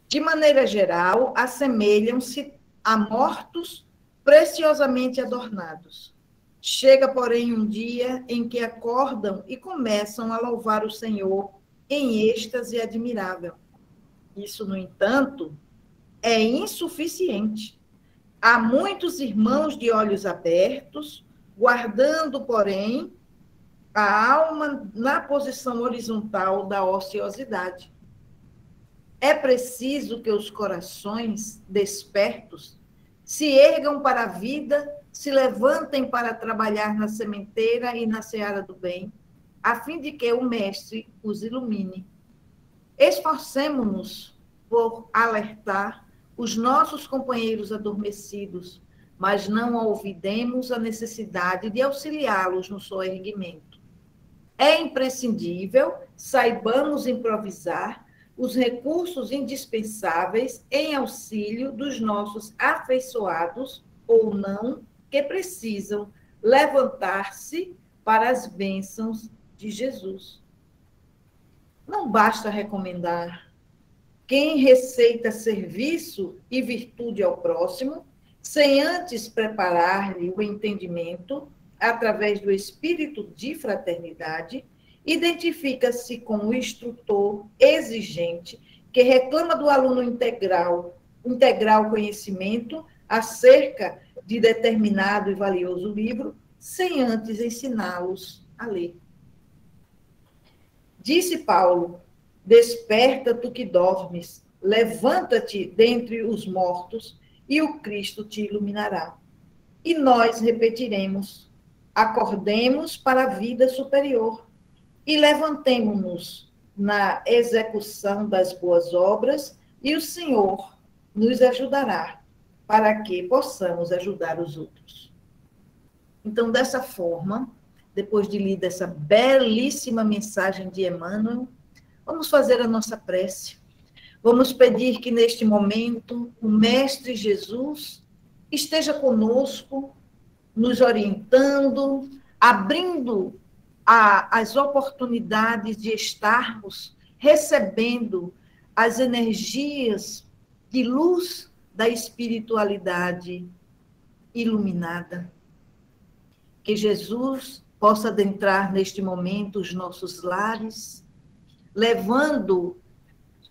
De maneira geral, assemelham-se a mortos preciosamente adornados. Chega, porém, um dia em que acordam e começam a louvar o Senhor em êxtase admirável. Isso, no entanto, é insuficiente. Há muitos irmãos de olhos abertos, guardando, porém, a alma na posição horizontal da ociosidade. É preciso que os corações despertos se ergam para a vida, se levantem para trabalhar na sementeira e na seara do bem, a fim de que o Mestre os ilumine. Esforcemo-nos por alertar os nossos companheiros adormecidos, mas não olvidemos a necessidade de auxiliá-los no seu erguimento. É imprescindível saibamos improvisar os recursos indispensáveis em auxílio dos nossos afeiçoados ou não, que precisam levantar-se para as bênçãos de Jesus. Não basta recomendar. Quem receita serviço e virtude ao próximo, sem antes preparar-lhe o entendimento, através do espírito de fraternidade, identifica-se com o instrutor exigente que reclama do aluno integral conhecimento acerca de determinado e valioso livro, sem antes ensiná-los a ler. Disse Paulo: desperta tu que dormes, levanta-te dentre os mortos e o Cristo te iluminará. E nós repetiremos: acordemos para a vida superior e levantemo-nos na execução das boas obras, e o Senhor nos ajudará para que possamos ajudar os outros. Então, dessa forma, depois de lida essa belíssima mensagem de Emmanuel, vamos fazer a nossa prece. Vamos pedir que, neste momento, o Mestre Jesus esteja conosco, nos orientando, abrindo as oportunidades de estarmos recebendo as energias de luz da espiritualidade iluminada. Que Jesus possa adentrar neste momento os nossos lares, levando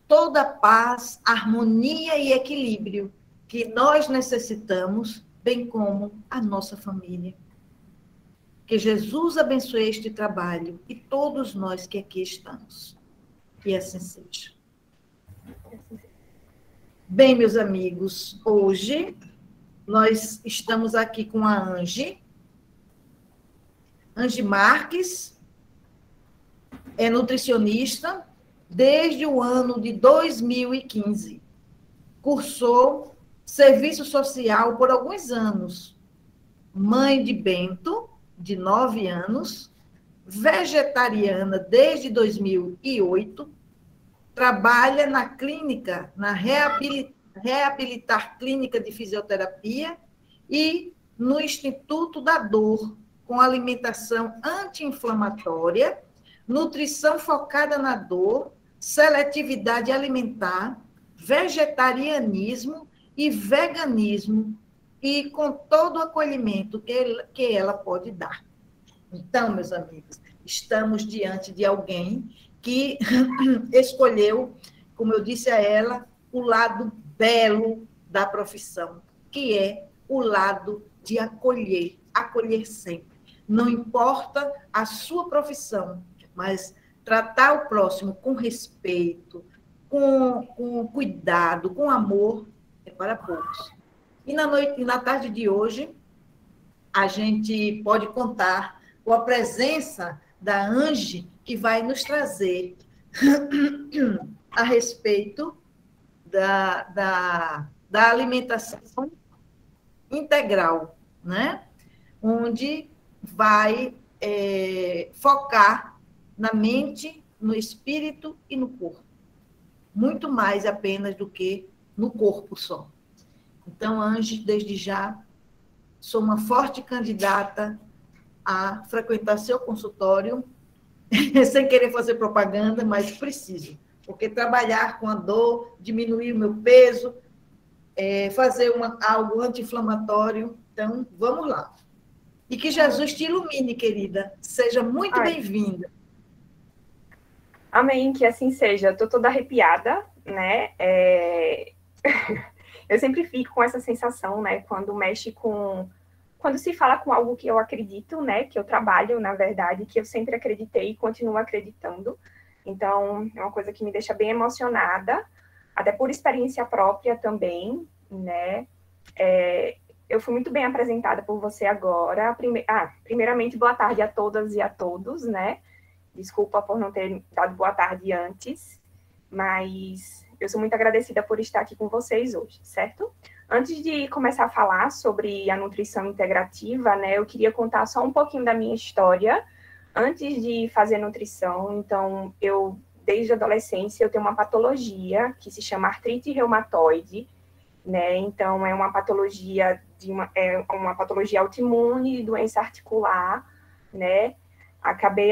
toda a paz, harmonia e equilíbrio que nós necessitamos, bem como a nossa família. Que Jesus abençoe este trabalho e todos nós que aqui estamos. Que assim seja. Bem, meus amigos, hoje nós estamos aqui com a Ange Marques, é nutricionista desde o ano de 2015. Cursou serviço social por alguns anos. Mãe de Bento, de 9 anos, vegetariana desde 2008, trabalha na clínica, na Reabilitar Clínica de Fisioterapia e no Instituto da Dor, com alimentação anti-inflamatória, nutrição focada na dor, seletividade alimentar, vegetarianismo e veganismo, e com todo o acolhimento que ela pode dar. Então, meus amigos, estamos diante de alguém que escolheu, como eu disse a ela, o lado belo da profissão, que é o lado de acolher sempre. Não importa a sua profissão, mas tratar o próximo com respeito, com cuidado, com amor, é para poucos. E na tarde de hoje, a gente pode contar com a presença da Ange, que vai nos trazer a respeito da alimentação integral, né? Onde vai focar na mente, no espírito e no corpo. Muito mais apenas do que no corpo só. Então, Ange, desde já, sou uma forte candidata a frequentar seu consultório, sem querer fazer propaganda, mas preciso. porque trabalhar com a dor, diminuir o meu peso, fazer algo anti-inflamatório. Então, vamos lá. E que Jesus te ilumine, querida. Seja muito bem-vinda. Amém, que assim seja. Estou toda arrepiada, né? Eu sempre fico com essa sensação, né? Quando se fala com algo que eu acredito, né? Que eu trabalho, na verdade, que eu sempre acreditei e continuo acreditando. Então, é uma coisa que me deixa bem emocionada, até por experiência própria também, né? Eu fui muito bem apresentada por você agora. Primeiramente, boa tarde a todas e a todos, né? Desculpa por não ter dado boa tarde antes, mas eu sou muito agradecida por estar aqui com vocês hoje, certo? Antes de começar a falar sobre a nutrição integrativa, né, eu queria contar só um pouquinho da minha história antes de fazer nutrição. Então, desde a adolescência, eu tenho uma patologia que se chama artrite reumatoide, né? Então, é uma patologia patologia autoimune, doença articular, né? Acabei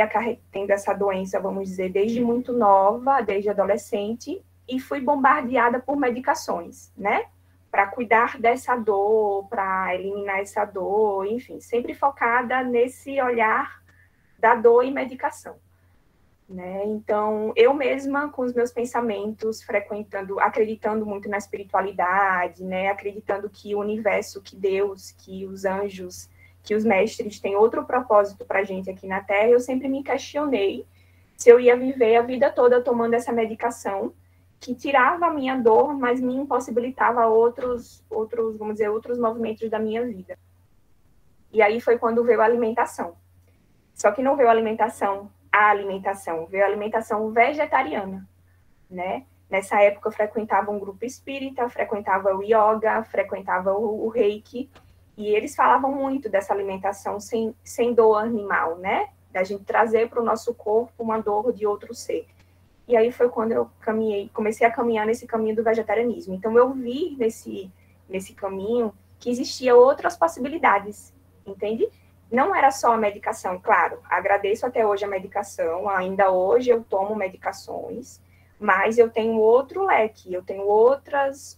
tendo essa doença, vamos dizer, desde muito nova, desde adolescente, e fui bombardeada por medicações, né? Para cuidar dessa dor, para eliminar essa dor, enfim, sempre focada nesse olhar da dor e medicação. Né? Então, eu mesma, com os meus pensamentos, acreditando muito na espiritualidade, né? Acreditando que o universo, que Deus, que os anjos, que os mestres têm outro propósito para a gente aqui na Terra, eu sempre me questionei se eu ia viver a vida toda tomando essa medicação que tirava a minha dor, mas me impossibilitava vamos dizer, outros movimentos da minha vida. E aí foi quando veio a alimentação. Só que não veio a alimentação, veio a alimentação vegetariana, né? Nessa época eu frequentava um grupo espírita, frequentava o yoga, frequentava o reiki, e eles falavam muito dessa alimentação sem dor animal, né? Da gente trazer para o nosso corpo uma dor de outro ser. E aí foi quando eu comecei a caminhar nesse caminho do vegetarianismo. Então eu vi nesse caminho que existia outras possibilidades, entende? Não era só a medicação, claro, agradeço até hoje a medicação, ainda hoje eu tomo medicações, mas eu tenho outro leque, eu tenho outros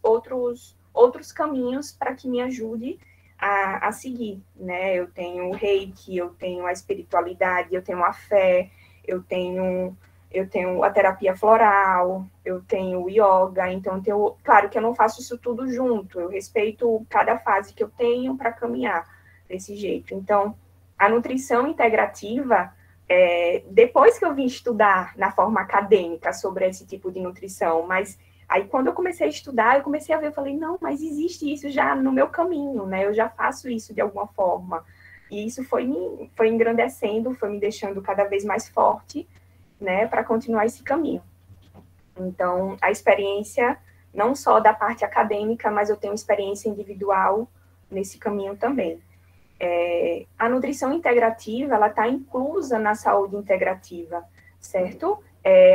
caminhos para que me ajude a seguir, né? Eu tenho o reiki, eu tenho a espiritualidade, eu tenho a fé, eu tenho a terapia floral, eu tenho o yoga, então claro que eu não faço isso tudo junto, eu respeito cada fase que eu tenho para caminhar desse jeito. Então, a nutrição integrativa, depois que eu vim estudar na forma acadêmica sobre esse tipo de nutrição, mas aí quando eu comecei a estudar, eu comecei a ver, eu falei, não, mas existe isso já no meu caminho, né? Eu já faço isso de alguma forma. E isso foi engrandecendo, foi me deixando cada vez mais forte, né, para continuar esse caminho. Então, a experiência, não só da parte acadêmica, mas eu tenho experiência individual nesse caminho também. A nutrição integrativa, ela está inclusa na saúde integrativa, certo?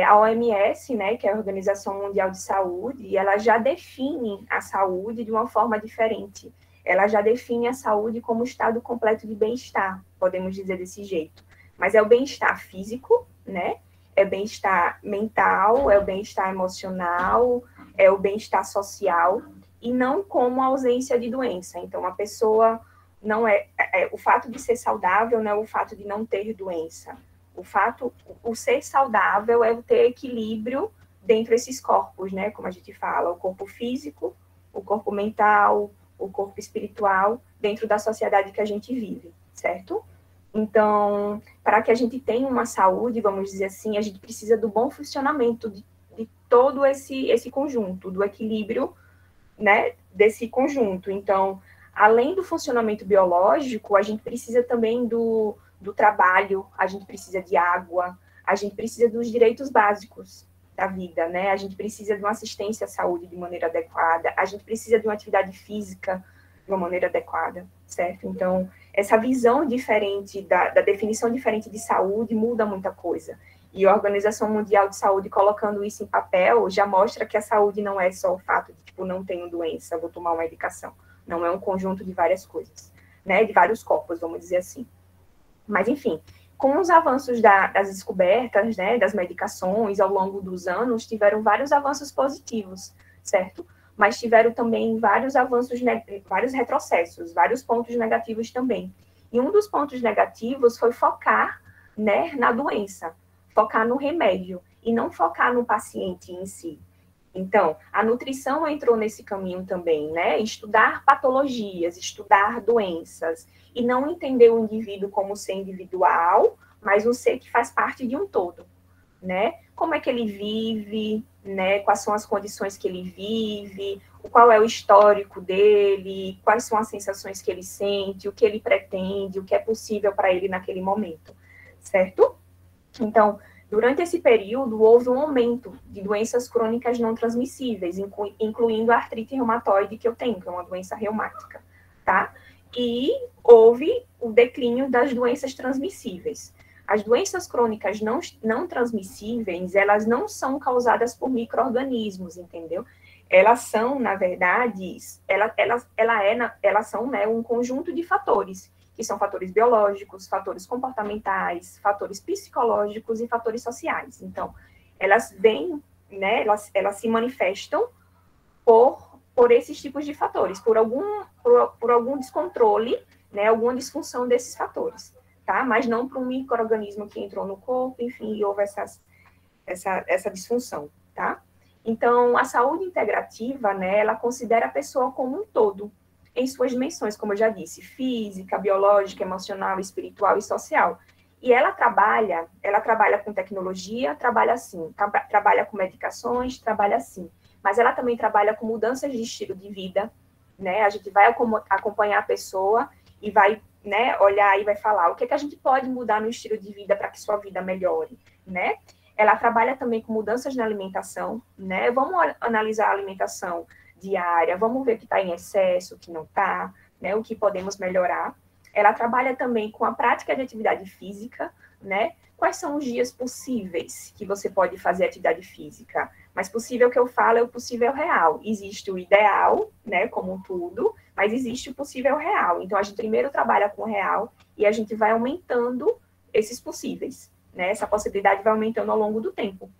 A OMS, né, que é a Organização Mundial de Saúde, ela já define a saúde de uma forma diferente. Ela já define a saúde como estado completo de bem-estar, podemos dizer desse jeito. Mas é o bem-estar físico, né? É o bem-estar mental, é o bem-estar emocional, é o bem-estar social, e não como ausência de doença. Então, a pessoa não o fato de ser saudável não é o fato de não ter doença. O ser saudável é o ter equilíbrio dentro desses corpos, né? Como a gente fala, o corpo físico, o corpo mental, o corpo espiritual, dentro da sociedade que a gente vive, certo? Então, para que a gente tenha uma saúde, vamos dizer assim, a gente precisa do bom funcionamento de todo esse conjunto, do equilíbrio, né, desse conjunto. Então, além do funcionamento biológico, a gente precisa também do trabalho, a gente precisa de água, a gente precisa dos direitos básicos da vida, né? A gente precisa de uma assistência à saúde de maneira adequada, a gente precisa de uma atividade física de uma maneira adequada, certo? Então, essa visão diferente, da definição diferente de saúde muda muita coisa. E a Organização Mundial de Saúde, colocando isso em papel, já mostra que a saúde não é só o fato de, tipo, não tenho doença, vou tomar uma medicação. Não é um conjunto de várias coisas, né? De vários corpos, vamos dizer assim. Mas, enfim, com os avanços das descobertas, né, das medicações ao longo dos anos, tiveram vários avanços positivos, certo? Mas tiveram também vários avanços, vários retrocessos, vários pontos negativos também. E um dos pontos negativos foi focar, né, na doença, focar no remédio, e não focar no paciente em si. Então, a nutrição entrou nesse caminho também, né? Estudar patologias, estudar doenças, e não entender o indivíduo como ser individual, mas um ser que faz parte de um todo, né? Como é que ele vive, né? Quais são as condições que ele vive, qual é o histórico dele, quais são as sensações que ele sente, o que ele pretende, o que é possível para ele naquele momento, certo? Então, durante esse período, houve um aumento de doenças crônicas não transmissíveis, incluindo a artrite reumatoide que eu tenho, que é uma doença reumática, tá? E houve o declínio das doenças transmissíveis. As doenças crônicas não transmissíveis, elas não são causadas por micro-organismos, entendeu? Elas são, na verdade, elas são, né, um conjunto de fatores, que são fatores biológicos, fatores comportamentais, fatores psicológicos e fatores sociais. Então, elas vêm, né, elas se manifestam por esses tipos de fatores, por algum descontrole, né, alguma disfunção desses fatores, tá? Mas não para um micro-organismo que entrou no corpo, enfim, e houve essa disfunção, tá? Então, a saúde integrativa, né, ela considera a pessoa como um todo, em suas dimensões, como eu já disse, física, biológica, emocional, espiritual e social. E ela trabalha com tecnologia, trabalha assim, trabalha com medicações, trabalha assim, mas ela também trabalha com mudanças de estilo de vida, né? A gente vai acompanhar a pessoa e vai, né, olhar e vai falar o que é que a gente pode mudar no estilo de vida para que sua vida melhore, né? Ela trabalha também com mudanças na alimentação, né? Vamos analisar a alimentação diária, vamos ver o que está em excesso, o que não está, né? O que podemos melhorar. Ela trabalha também com a prática de atividade física, né? Quais são os dias possíveis que você pode fazer atividade física? Mas possível que eu falo é o possível real. Existe o ideal, né, como tudo, mas existe o possível real. Então, a gente primeiro trabalha com o real e a gente vai aumentando esses possíveis, né? Essa possibilidade vai aumentando ao longo do tempo.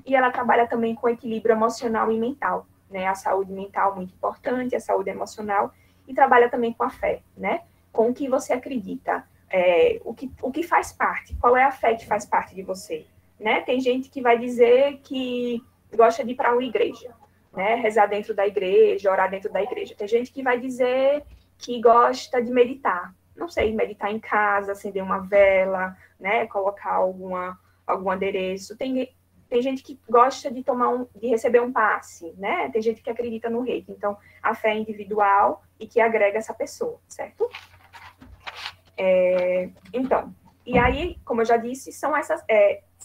E ela trabalha também com equilíbrio emocional e mental, né? A saúde mental muito importante, a saúde emocional, e trabalha também com a fé, né? Com o que você acredita, o que faz parte, qual é a fé que faz parte de você, né? Tem gente que vai dizer que gosta de ir para uma igreja, né? Rezar dentro da igreja, orar dentro da igreja. Tem gente que vai dizer que gosta de meditar, não sei, meditar em casa, acender uma vela, né? Colocar algum adereço. Tem gente que gosta de de receber um passe, né? Tem gente que acredita no reiki. Então, a fé é individual e que agrega essa pessoa, certo? Então, e aí, como eu já disse,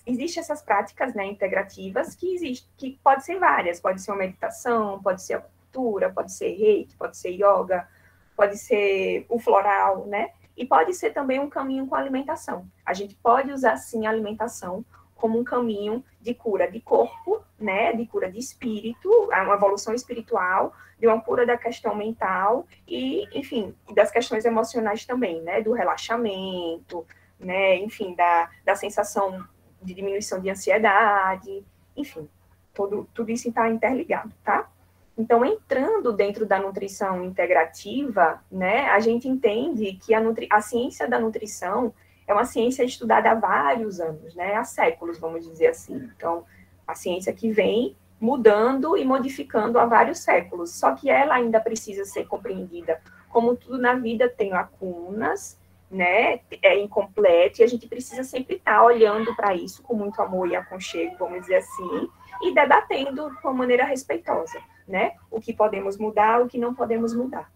existem essas práticas, né, integrativas que pode ser várias. Pode ser uma meditação, pode ser acupuntura, pode ser reiki, pode ser yoga, pode ser o floral, né? E pode ser também um caminho com a alimentação. A gente pode usar, sim, a alimentação como um caminho de cura de corpo, né, de cura de espírito, uma evolução espiritual, de uma cura da questão mental e, enfim, das questões emocionais também, né, do relaxamento, né, enfim, da sensação de diminuição de ansiedade, enfim, tudo isso está interligado, tá? Então, entrando dentro da nutrição integrativa, né, a gente entende que a ciência da nutrição é uma ciência estudada há vários anos, né? Há séculos, vamos dizer assim. Então, a ciência que vem mudando e modificando há vários séculos, só que ela ainda precisa ser compreendida. Como tudo na vida tem lacunas, né? É incompleto, e a gente precisa sempre estar olhando para isso com muito amor e aconchego, vamos dizer assim, e debatendo de uma maneira respeitosa, né? O que podemos mudar, o que não podemos mudar.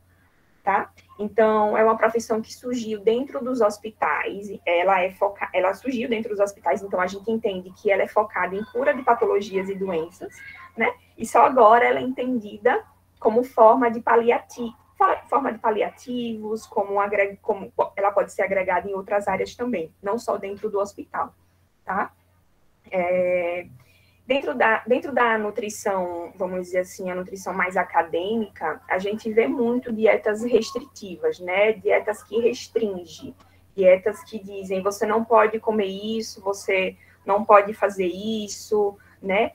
Tá? Então, é uma profissão que surgiu dentro dos hospitais, ela surgiu dentro dos hospitais, então a gente entende que ela é focada em cura de patologias e doenças, né? E só agora ela é entendida como forma de paliativos, como ela pode ser agregada em outras áreas também, não só dentro do hospital, tá? Dentro da nutrição, vamos dizer assim, a nutrição mais acadêmica, a gente vê muito dietas restritivas, né? Dietas que restringem, Dietas que dizem, você não pode comer isso, você não pode fazer isso, né?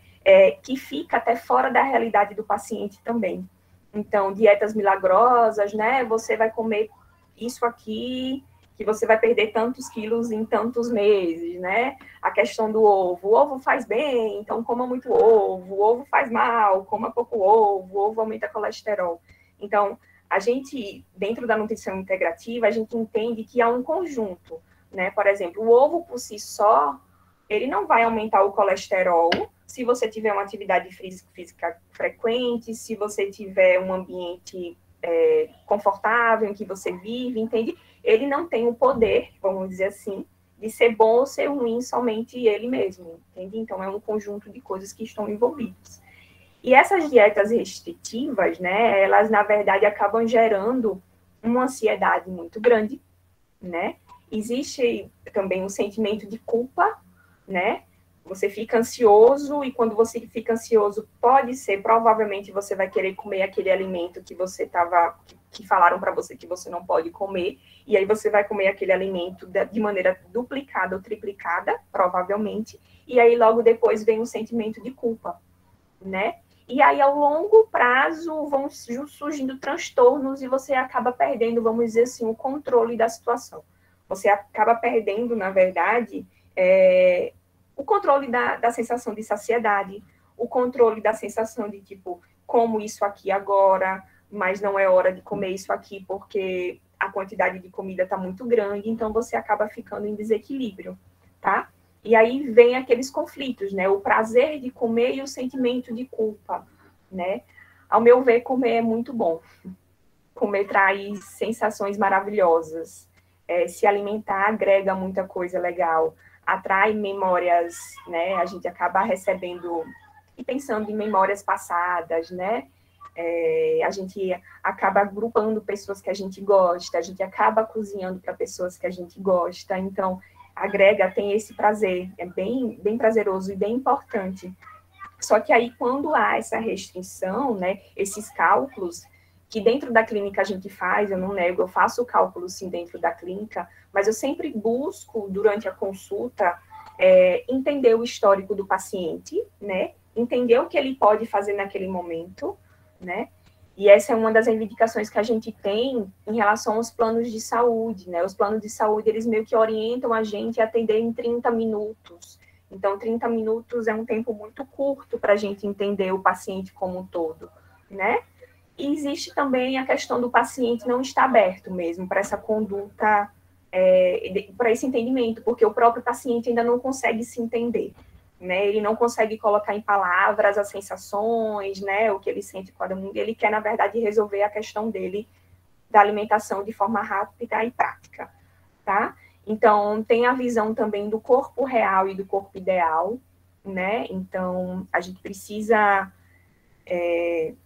Que fica até fora da realidade do paciente também. Então, dietas milagrosas, né? Você vai comer isso aqui, que você vai perder tantos quilos em tantos meses, né? A questão do ovo. O ovo faz bem, então coma muito ovo. O ovo faz mal, coma pouco ovo. O ovo aumenta colesterol. Então, a gente, dentro da nutrição integrativa, a gente entende que há um conjunto, né? Por exemplo, o ovo por si só, ele não vai aumentar o colesterol se você tiver uma atividade física frequente, se você tiver um ambiente confortável em que você vive, entende? Ele não tem o poder, vamos dizer assim, de ser bom ou ser ruim somente ele mesmo, entende? Então, é um conjunto de coisas que estão envolvidas. E essas dietas restritivas, né, elas, na verdade, acabam gerando uma ansiedade muito grande, né? Existe também um sentimento de culpa, né? Você fica ansioso e quando você fica ansioso, pode ser, provavelmente você vai querer comer aquele alimento que você estava, que falaram para você que você não pode comer, e aí você vai comer aquele alimento de maneira duplicada ou triplicada, provavelmente, e aí logo depois vem um sentimento de culpa, né? E aí, ao longo prazo, vão surgindo transtornos e você acaba perdendo, vamos dizer assim, o controle da situação. Você acaba perdendo, na verdade, o controle da sensação de saciedade, o controle da sensação de, tipo, como isso aqui agora, mas não é hora de comer isso aqui porque a quantidade de comida está muito grande, então você acaba ficando em desequilíbrio, tá? E aí vem aqueles conflitos, né? O prazer de comer e o sentimento de culpa, né? Ao meu ver, comer é muito bom. Comer traz sensações maravilhosas. Se alimentar agrega muita coisa legal. Atrai memórias, né? A gente acaba recebendo e pensando em memórias passadas, né? A gente acaba agrupando pessoas que a gente gosta, a gente acaba cozinhando para pessoas que a gente gosta. Então, agrega, tem esse prazer, é bem, bem prazeroso e bem importante. Só que aí, quando há essa restrição, né, esses cálculos, que dentro da clínica a gente faz, eu não nego, eu faço o cálculo sim dentro da clínica, mas eu sempre busco, durante a consulta, entender o histórico do paciente, né, entender o que ele pode fazer naquele momento, né, e essa é uma das reivindicações que a gente tem em relação aos planos de saúde, né? Os planos de saúde, eles meio que orientam a gente a atender em 30 minutos. Então, 30 minutos é um tempo muito curto para a gente entender o paciente como um todo, né? E existe também a questão do paciente não estar aberto mesmo para essa conduta, para esse entendimento, porque o próprio paciente ainda não consegue se entender. Né, ele não consegue colocar em palavras as sensações, né, o que ele sente com cada mundo, ele quer, na verdade, resolver a questão dele da alimentação de forma rápida e prática, tá? Então, tem a visão também do corpo real e do corpo ideal, né? Então, a gente precisa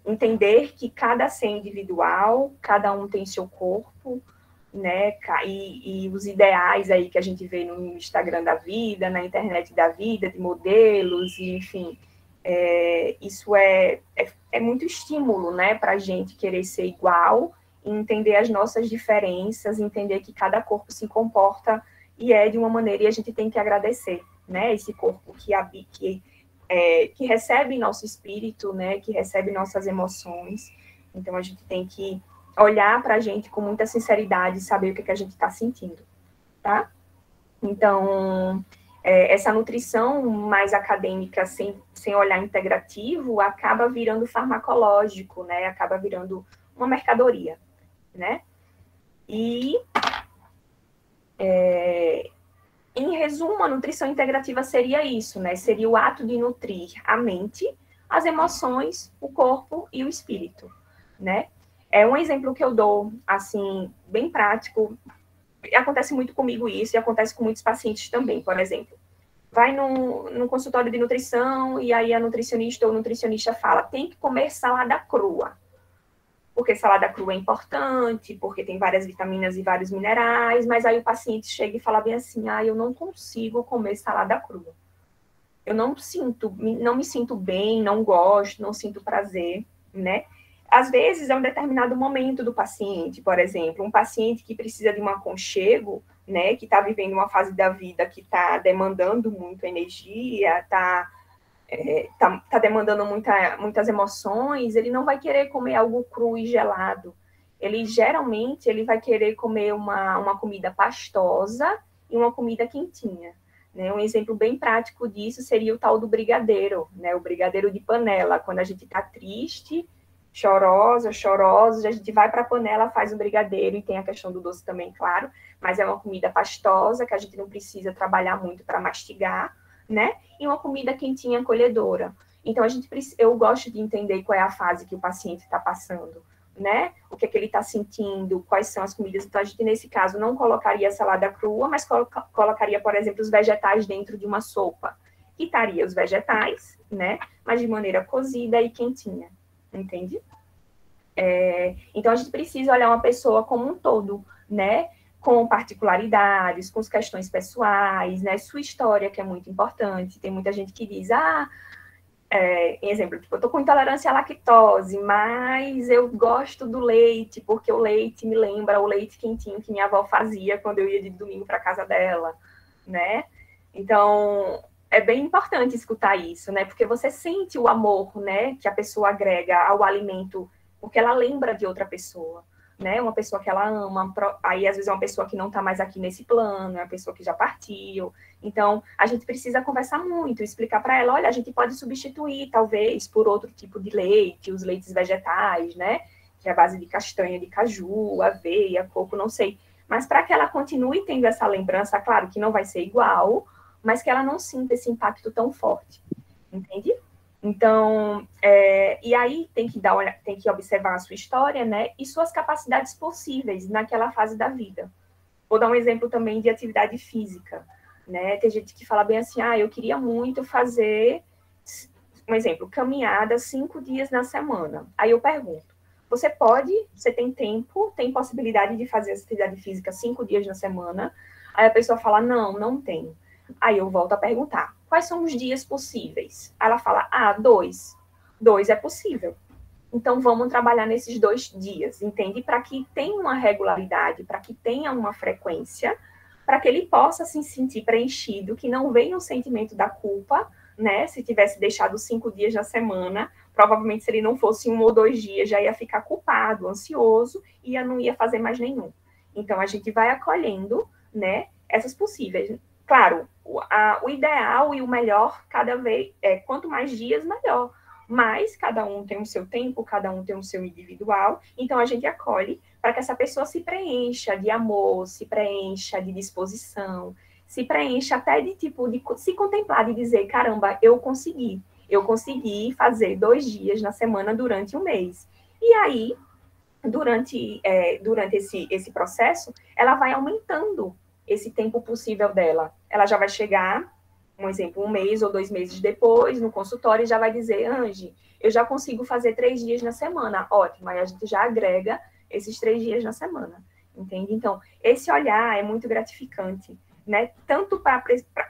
entender que cada ser individual, cada um tem seu corpo, né, e os ideais aí que a gente vê no Instagram da vida, na internet da vida, de modelos, e, enfim, isso é muito estímulo, né, para a gente querer ser igual, e entender as nossas diferenças, entender que cada corpo se comporta e de uma maneira, e a gente tem que agradecer, né, esse corpo que recebe nosso espírito, né, que recebe nossas emoções. Então, a gente tem que olhar para a gente com muita sinceridade e saber o que a gente está sentindo, tá? Então, essa nutrição mais acadêmica, sem olhar integrativo, acaba virando farmacológico, né? Acaba virando uma mercadoria, né? E, em resumo, a nutrição integrativa seria isso, né? Seria o ato de nutrir a mente, as emoções, o corpo e o espírito, né? É um exemplo que eu dou, assim, bem prático. Acontece muito comigo isso e acontece com muitos pacientes também, por exemplo. Vai no consultório de nutrição e aí a nutricionista ou o nutricionista fala, tem que comer salada crua. Porque salada crua é importante, porque tem várias vitaminas e vários minerais, mas aí o paciente chega e fala bem assim, eu não consigo comer salada crua. Eu não me sinto bem, não gosto, não sinto prazer, né? Às vezes, é um determinado momento do paciente, por exemplo, um paciente que precisa de um aconchego, né, que está vivendo uma fase da vida que está demandando muito energia, está demandando muitas emoções, ele não vai querer comer algo cru e gelado. Ele geralmente vai querer comer uma comida pastosa e uma comida quentinha. Né? Um exemplo bem prático disso seria o tal do brigadeiro, né? O brigadeiro de panela. Quando a gente está triste, chorosa, a gente vai para a panela, faz o brigadeiro, e tem a questão do doce também, claro, mas é uma comida pastosa, que a gente não precisa trabalhar muito para mastigar, né? E uma comida quentinha, acolhedora. Então, eu gosto de entender qual é a fase que o paciente está passando, né? O que é que ele está sentindo, quais são as comidas. Então, a gente, nesse caso, não colocaria salada crua, mas colocaria, por exemplo, os vegetais dentro de uma sopa. E estaria os vegetais, né? Mas de maneira cozida e quentinha, entende? Então, a gente precisa olhar uma pessoa como um todo, né? Com particularidades, com as questões pessoais, né? Sua história, que é muito importante. Tem muita gente que diz, em exemplo, tipo, eu tô com intolerância à lactose, mas eu gosto do leite, porque o leite me lembra o leite quentinho que minha avó fazia quando eu ia de domingo para casa dela, né? Então, é bem importante escutar isso, né? Porque você sente o amor, né, que a pessoa agrega ao alimento, porque ela lembra de outra pessoa, né? Uma pessoa que ela ama, aí às vezes é uma pessoa que não está mais aqui nesse plano, é uma pessoa que já partiu. Então, a gente precisa conversar muito, explicar para ela, olha, a gente pode substituir, talvez, por outro tipo de leite, os leites vegetais, né? Que é a base de castanha, de caju, aveia, coco, não sei. Mas para que ela continue tendo essa lembrança, claro que não vai ser igual, mas que ela não sinta esse impacto tão forte, entende? Então, e aí tem que observar a sua história, né, e suas capacidades possíveis naquela fase da vida. Vou dar um exemplo também de atividade física, né, tem gente que fala bem assim, eu queria muito fazer, um exemplo, caminhada 5 dias na semana. Aí eu pergunto, você tem tempo, tem possibilidade de fazer atividade física 5 dias na semana? Aí a pessoa fala, não tenho. Aí eu volto a perguntar, quais são os dias possíveis? Ela fala, 2. 2 é possível. Então, vamos trabalhar nesses 2 dias, entende? Para que tenha uma regularidade, para que tenha uma frequência, para que ele possa se sentir preenchido, que não venha o sentimento da culpa, né? Se tivesse deixado 5 dias na semana, provavelmente se ele não fosse 1 ou 2 dias, já ia ficar culpado, ansioso, e não ia fazer mais nenhum. Então, a gente vai acolhendo, né, essas possíveis. Claro, o ideal e o melhor, quanto mais dias, melhor. Mas cada um tem o seu tempo, cada um tem o seu individual. Então, a gente acolhe para que essa pessoa se preencha de amor, se preencha de disposição, se preencha até de se contemplar, de dizer, caramba, eu consegui fazer 2 dias na semana durante 1 mês. E aí, durante esse processo, ela vai aumentando esse tempo possível dela. Ela já vai chegar, um exemplo, 1 mês ou 2 meses depois, no consultório, e já vai dizer, Ange, eu já consigo fazer 3 dias na semana. Ótimo, aí a gente já agrega esses 3 dias na semana, entende? Então, esse olhar é muito gratificante, né? Tanto para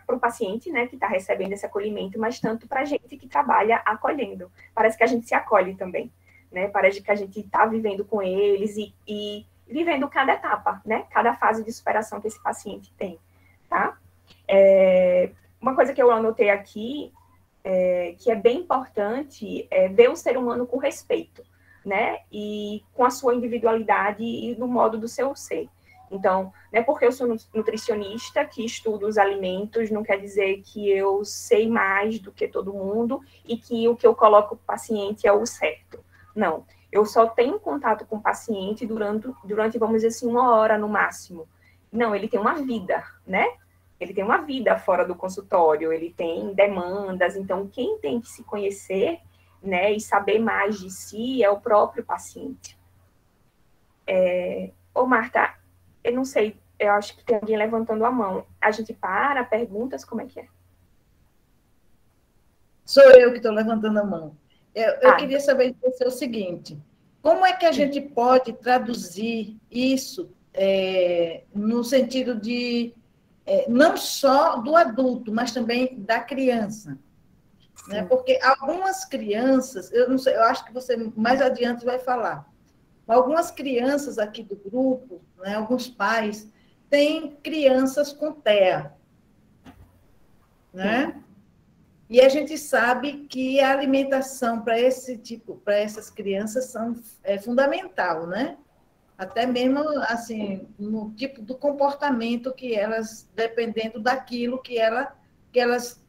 o paciente, né, que está recebendo esse acolhimento, mas tanto para a gente que trabalha acolhendo. Parece que a gente se acolhe também, né? Parece que a gente está vivendo com eles e vivendo cada etapa, né? Cada fase de superação que esse paciente tem, tá? Uma coisa que eu anotei aqui, que é bem importante, é ver o ser humano com respeito, né? E com a sua individualidade e no modo do seu ser. Então, não é porque eu sou nutricionista que estudo os alimentos, não quer dizer que eu sei mais do que todo mundo e que o que eu coloco para o paciente é o certo. Não, eu só tenho contato com o paciente durante, vamos dizer assim, 1 hora no máximo. Não, ele tem uma vida, né? Ele tem uma vida fora do consultório, ele tem demandas, então quem tem que se conhecer, né, e saber mais de si é o próprio paciente. Ô, Marta, eu não sei, eu acho que tem alguém levantando a mão. A gente perguntas, como é que é? Sou eu que estou levantando a mão. Eu queria saber de você o seguinte, como é que a gente pode traduzir isso no sentido de não só do adulto, mas também da criança? Né? Porque algumas crianças, eu não sei, eu acho que você mais adiante vai falar, algumas crianças aqui do grupo, né, alguns pais, tem crianças com TEA, né? E a gente sabe que a alimentação para essas crianças é fundamental, né? Até mesmo, assim, no tipo do comportamento que elas, dependendo daquilo que elas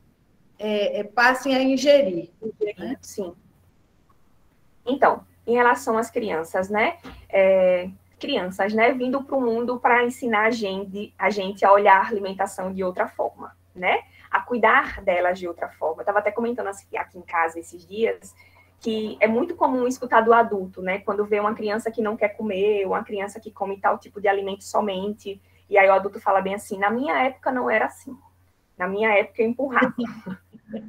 passem a ingerir. Né? Sim. Então, em relação às crianças, né? Crianças, né? Vindo para o mundo para ensinar a gente a olhar a alimentação de outra forma, né? A cuidar delas de outra forma. Eu estava até comentando assim, aqui em casa esses dias, que é muito comum escutar do adulto, né? Quando vê uma criança que não quer comer, ou uma criança que come tal tipo de alimento somente, e aí o adulto fala bem assim, na minha época não era assim. Na minha época eu empurrava.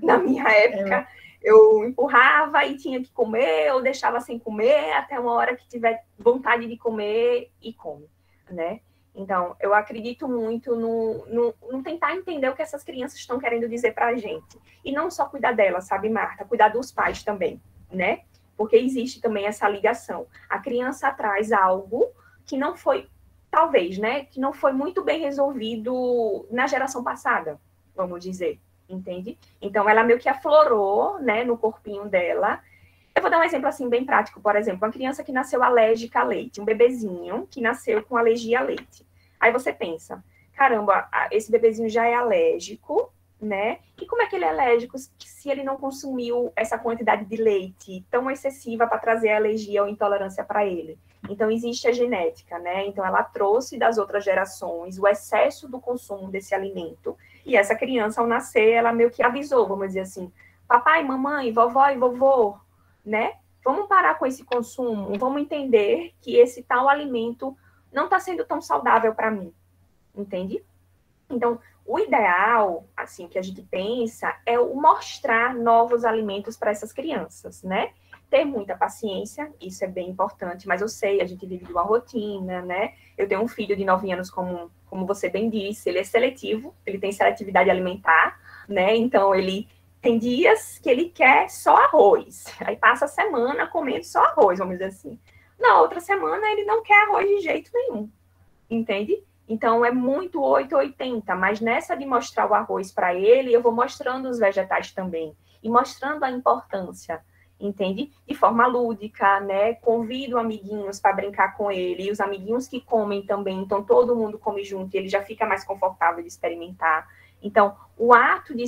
Na minha época eu empurrava e tinha que comer, ou deixava sem comer, até uma hora que tiver vontade de comer e come, né? Então, eu acredito muito no tentar entender o que essas crianças estão querendo dizer para a gente. E não só cuidar delas, sabe, Marta? Cuidar dos pais também, né? Porque existe também essa ligação. A criança traz algo que não foi, talvez, né? Que não foi muito bem resolvido na geração passada, vamos dizer, entende? Então, ela meio que aflorou, né, no corpinho dela. Eu vou dar um exemplo assim bem prático, por exemplo, uma criança que nasceu alérgica a leite, um bebezinho que nasceu com alergia a leite. Aí você pensa, caramba, esse bebezinho já é alérgico, né? E como é que ele é alérgico se ele não consumiu essa quantidade de leite tão excessiva para trazer alergia ou intolerância para ele? Então, existe a genética, né? Então, ela trouxe das outras gerações o excesso do consumo desse alimento. E essa criança, ao nascer, ela meio que avisou, vamos dizer assim, papai, mamãe, vovó e vovô, né? Vamos parar com esse consumo, vamos entender que esse tal alimento não está sendo tão saudável para mim, entende? Então, o ideal, assim, que a gente pensa, é o mostrar novos alimentos para essas crianças, né? Ter muita paciência, isso é bem importante, mas eu sei, a gente vive de uma rotina, né? Eu tenho um filho de 9 anos, como você bem disse, ele é seletivo, ele tem seletividade alimentar, né? Então, ele tem dias que ele quer só arroz, aí passa a semana comendo só arroz, vamos dizer assim. Na outra semana, ele não quer arroz de jeito nenhum, entende? Então, é muito 880, mas nessa de mostrar o arroz para ele, eu vou mostrando os vegetais também, e mostrando a importância, entende? De forma lúdica, né? Convido amiguinhos para brincar com ele, e os amiguinhos que comem também, então todo mundo come junto, e ele já fica mais confortável de experimentar. Então, o ato de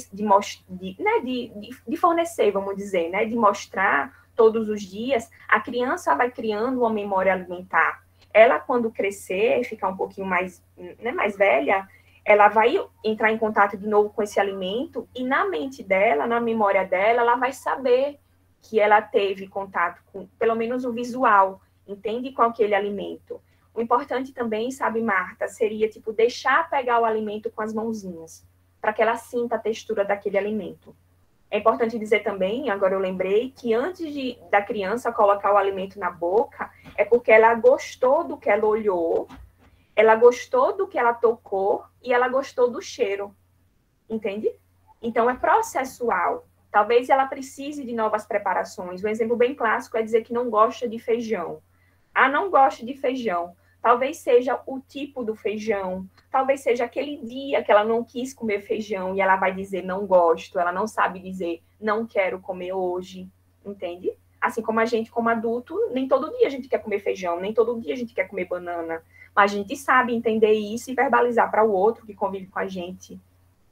fornecer, vamos dizer, né? De mostrar todos os dias, a criança vai criando uma memória alimentar. Ela, quando crescer, ficar um pouquinho mais, né, mais velha, ela vai entrar em contato de novo com esse alimento e na mente dela, na memória dela, ela vai saber que ela teve contato com, pelo menos o visual, entende, com aquele alimento. O importante também, sabe, Marta, seria, tipo, deixar pegar o alimento com as mãozinhas, para que ela sinta a textura daquele alimento. É importante dizer também, agora eu lembrei, que antes da criança colocar o alimento na boca, é porque ela gostou do que ela olhou, ela gostou do que ela tocou e ela gostou do cheiro, entende? Então, é processual. Talvez ela precise de novas preparações. Um exemplo bem clássico é dizer que não gosta de feijão. Ah, não gosto de feijão. Talvez seja o tipo do feijão, talvez seja aquele dia que ela não quis comer feijão e ela vai dizer não gosto, ela não sabe dizer não quero comer hoje, entende? Assim como a gente, como adulto, nem todo dia a gente quer comer feijão, nem todo dia a gente quer comer banana, mas a gente sabe entender isso e verbalizar para o outro que convive com a gente,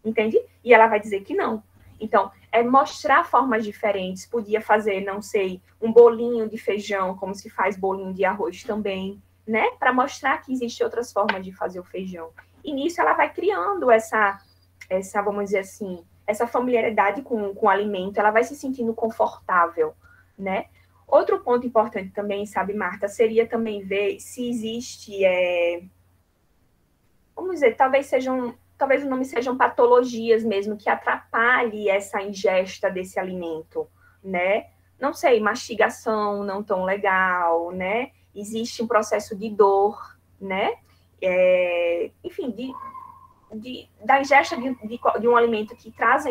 entende? E ela vai dizer que não. Então, é mostrar formas diferentes. Podia fazer, não sei, um bolinho de feijão, como se faz bolinho de arroz também, né? Para mostrar que existem outras formas de fazer o feijão. E nisso ela vai criando essa vamos dizer assim, essa familiaridade com o alimento, ela vai se sentindo confortável, né? Outro ponto importante também, sabe, Marta, seria também ver se existe, vamos dizer, talvez o nome sejam patologias mesmo que atrapalhe essa ingesta desse alimento, né? Não sei, mastigação não tão legal, né? Existe um processo de dor, né? Enfim, da ingesta de um alimento que traz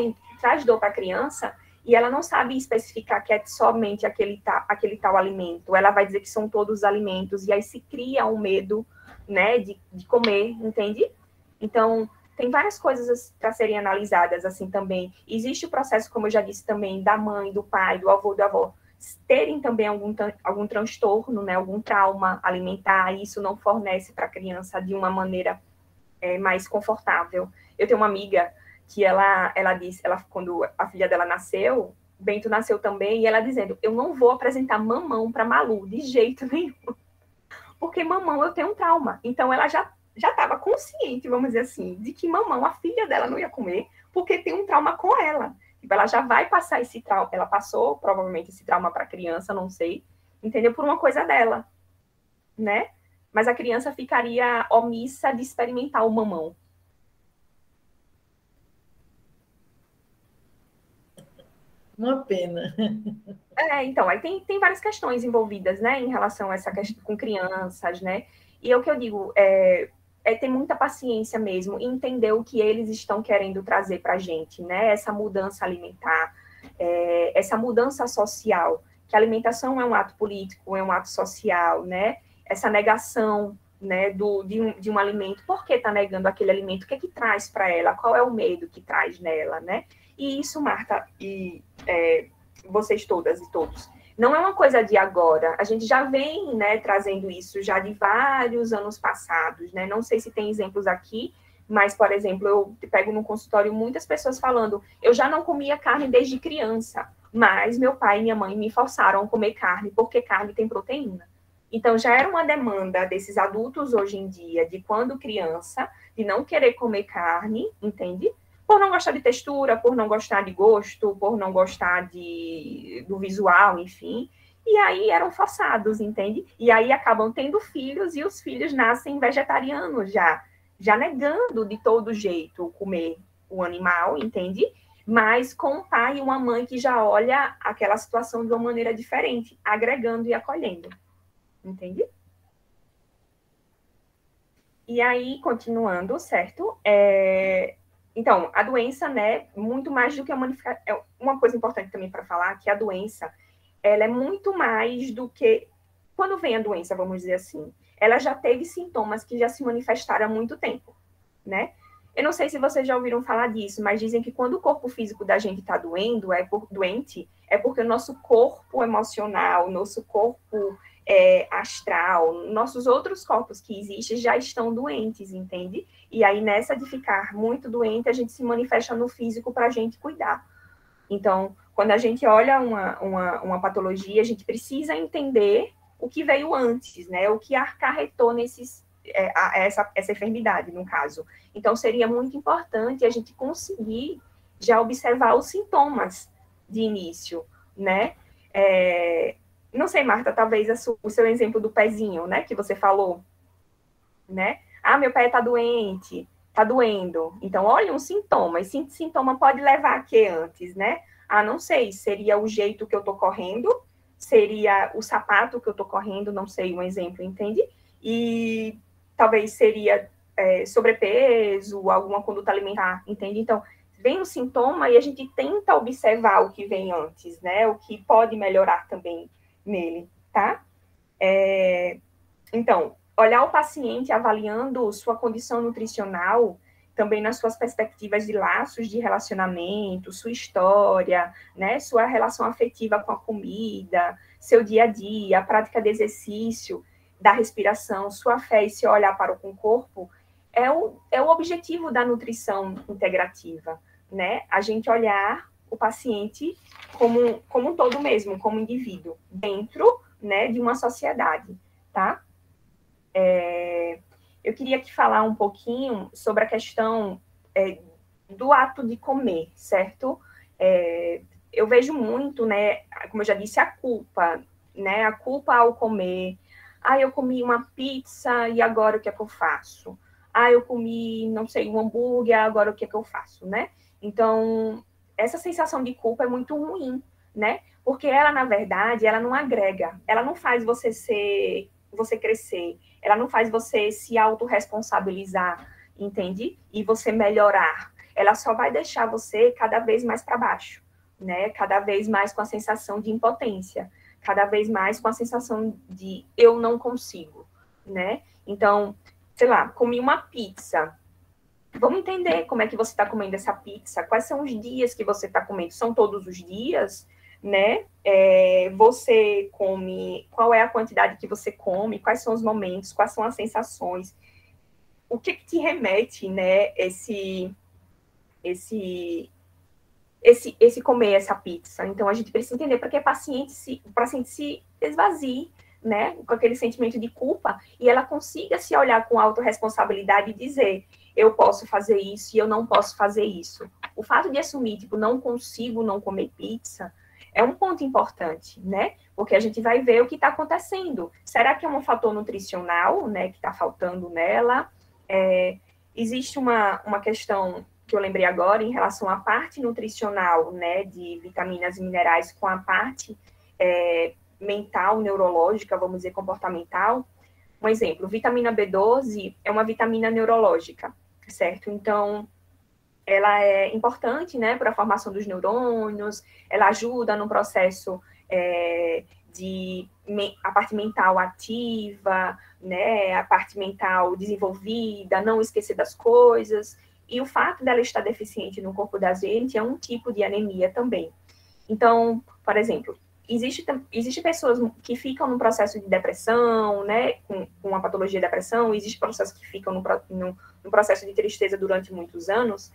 dor para a criança e ela não sabe especificar que é somente aquele tal alimento. Ela vai dizer que são todos os alimentos e aí se cria um medo, né, de comer, entende? Então, tem várias coisas para serem analisadas, assim, também. Existe o processo, como eu já disse também, da mãe, do pai, do avô, da avó, terem também algum transtorno, né, algum trauma alimentar, e isso não fornece para a criança de uma maneira mais confortável. Eu tenho uma amiga que ela disse, quando a filha dela nasceu, Bento nasceu também, e ela dizendo, eu não vou apresentar mamão para Malu, de jeito nenhum, porque mamão eu tenho um trauma. Então ela já estava consciente, vamos dizer assim, de que mamão, a filha dela, não ia comer, porque tem um trauma com ela. Tipo, ela já vai passar esse trauma, ela passou provavelmente esse trauma para a criança, não sei, entendeu? Por uma coisa dela, né? Mas a criança ficaria omissa de experimentar o mamão. Uma pena. Então, aí tem várias questões envolvidas, né, em relação a essa questão com crianças, né, e é o que eu digo, ter muita paciência mesmo, e entender o que eles estão querendo trazer para a gente, né, essa mudança alimentar, essa mudança social, que a alimentação é um ato político, é um ato social, né, essa negação, né, de um alimento, por que está negando aquele alimento, o que é que traz para ela, qual é o medo que traz nela, né, e isso, Marta, vocês todas e todos. Não é uma coisa de agora. A gente já vem, né, trazendo isso já de vários anos passados, né? Não sei se tem exemplos aqui, mas, por exemplo, eu pego no consultório muitas pessoas falando, eu já não comia carne desde criança, mas meu pai e minha mãe me forçaram a comer carne, porque carne tem proteína. Então, já era uma demanda desses adultos hoje em dia, de quando criança, de não querer comer carne, entende? Por não gostar de textura, por não gostar de gosto, por não gostar do visual, enfim. E aí eram forçados, entende? E aí acabam tendo filhos e os filhos nascem vegetarianos já negando de todo jeito comer o animal, entende? Mas com um pai e uma mãe que já olha aquela situação de uma maneira diferente, agregando e acolhendo, entende? E aí, continuando, certo? Então, a doença, né, muito mais do que uma coisa importante também para falar, que a doença, ela é muito mais do que, quando vem a doença, vamos dizer assim, ela já teve sintomas que já se manifestaram há muito tempo, né? Eu não sei se vocês já ouviram falar disso, mas dizem que quando o corpo físico da gente está doente, é porque o nosso corpo emocional, nosso corpo astral, nossos outros corpos que existem já estão doentes, entende? E aí, nessa de ficar muito doente, a gente se manifesta no físico para a gente cuidar. Então, quando a gente olha uma patologia, a gente precisa entender o que veio antes, né? O que acarretou essa enfermidade, no caso. Então, seria muito importante a gente conseguir já observar os sintomas de início, né? Não sei, Marta, talvez o seu exemplo do pezinho, né, que você falou, né? Ah, meu pé está doente, está doendo. Então, olha um sintoma. Esse sintoma pode levar a quê antes, né? Ah, não sei, seria o jeito que eu estou correndo, seria o sapato que eu estou correndo, não sei, um exemplo, entende? E talvez seria sobrepeso, alguma conduta alimentar, entende? Então, vem o sintoma e a gente tenta observar o que vem antes, né? O que pode melhorar também nele, tá? Então, olhar o paciente avaliando sua condição nutricional, também nas suas perspectivas de laços de relacionamento, sua história, né, sua relação afetiva com a comida, seu dia a dia, a prática de exercício, da respiração, sua fé e seu olhar para o corpo, é o objetivo da nutrição integrativa, né? A gente olhar o paciente como um todo mesmo, como indivíduo, dentro, né, de uma sociedade, tá? Eu queria aqui falar um pouquinho sobre a questão do ato de comer, certo? Eu vejo muito, né, como eu já disse, a culpa, né? A culpa ao comer. Ah, eu comi uma pizza e agora o que é que eu faço? Ah, eu comi, não sei, um hambúrguer, agora o que é que eu faço, né? Então, essa sensação de culpa é muito ruim, né? Porque ela, na verdade, ela não agrega, ela não faz você crescer, ela não faz você se autorresponsabilizar, entende? E você melhorar. Ela só vai deixar você cada vez mais para baixo, né? Cada vez mais com a sensação de impotência, cada vez mais com a sensação de eu não consigo, né? Então, sei lá, comi uma pizza. Vamos entender como é que você está comendo essa pizza, quais são os dias que você está comendo, são todos os dias, né? Você come, qual é a quantidade que você come, quais são os momentos, quais são as sensações, o que te remete, né, esse comer essa pizza. Então, a gente precisa entender para que o paciente se esvazie, né, com aquele sentimento de culpa, e ela consiga se olhar com autorresponsabilidade e dizer, eu posso fazer isso e eu não posso fazer isso. O fato de assumir, tipo, não consigo não comer pizza, é um ponto importante, né? Porque a gente vai ver o que está acontecendo. Será que é um fator nutricional, né, que está faltando nela? Existe uma questão que eu lembrei agora em relação à parte nutricional, né, de vitaminas e minerais com a parte mental, neurológica, vamos dizer, comportamental. Um exemplo, vitamina B12 é uma vitamina neurológica, certo? Então, ela é importante, né, para a formação dos neurônios, ela ajuda no processo de a parte mental ativa, né, a parte mental desenvolvida, não esquecer das coisas, e o fato dela estar deficiente no corpo da gente é um tipo de anemia também. Então, por exemplo, existe pessoas que ficam no processo de depressão, né, com a patologia de depressão, existe pessoas que ficam no processo de tristeza durante muitos anos,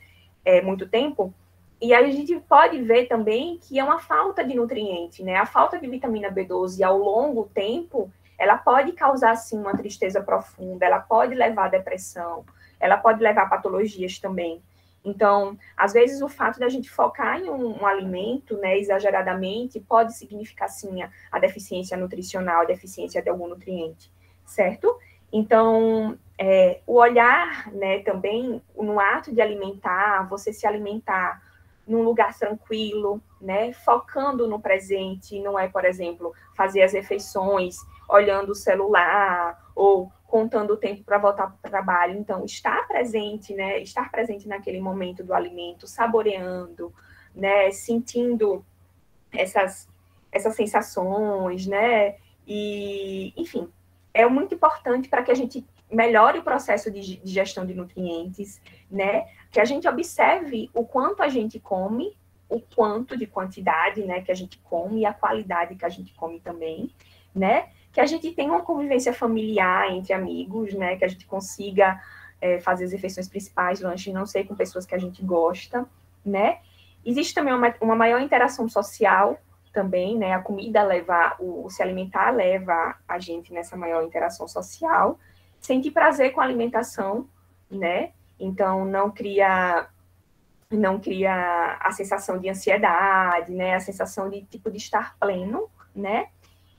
muito tempo, e aí a gente pode ver também que é uma falta de nutriente, né? A falta de vitamina B12 ao longo tempo, ela pode causar, sim, uma tristeza profunda, ela pode levar à depressão, ela pode levar a patologias também. Então, às vezes, o fato da gente focar em um alimento, né, exageradamente, pode significar, sim, a deficiência nutricional, a deficiência de algum nutriente, certo? Então, o olhar, né, também, no ato de alimentar, você se alimentar num lugar tranquilo, né, focando no presente, não é, por exemplo, fazer as refeições olhando o celular ou contando o tempo para voltar para o trabalho. Então, estar presente, né, estar presente naquele momento do alimento, saboreando, né, sentindo essas sensações, né, e, enfim, é muito importante para que a gente melhore o processo de gestão de nutrientes, né, que a gente observe o quanto a gente come, o quanto de quantidade, né, que a gente come e a qualidade que a gente come também, né, que a gente tenha uma convivência familiar entre amigos, né, que a gente consiga fazer as refeições principais, lanche, não sei, com pessoas que a gente gosta, né. Existe também uma maior interação social também, né, a comida leva, o se alimentar leva a gente nessa maior interação social, sentir prazer com a alimentação, né, então não cria a sensação de ansiedade, né, a sensação de tipo de estar pleno, né,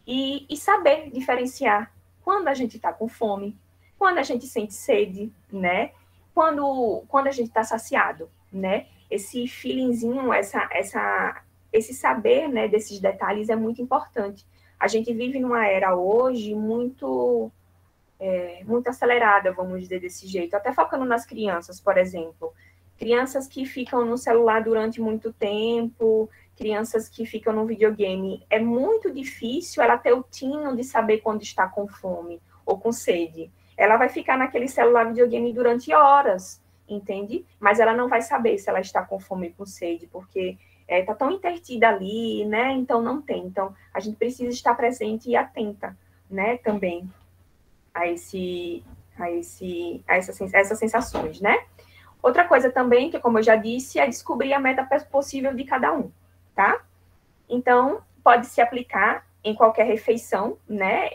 e saber diferenciar quando a gente está com fome, quando a gente sente sede, né, quando a gente está saciado, né, esse feelingzinho, esse saber, né, desses detalhes é muito importante. A gente vive numa era hoje muito acelerada, vamos dizer desse jeito, até focando nas crianças, por exemplo. Crianças que ficam no celular durante muito tempo, crianças que ficam no videogame. É muito difícil ela ter o tino de saber quando está com fome ou com sede. Ela vai ficar naquele celular videogame durante horas, entende? Mas ela não vai saber se ela está com fome ou com sede, porque está tão intertida ali, né? Então não tem. Então a gente precisa estar presente e atenta, né? Também a essas sensações, né? Outra coisa também, que como eu já disse, é descobrir a meta possível de cada um, tá? Então, pode se aplicar em qualquer refeição, né?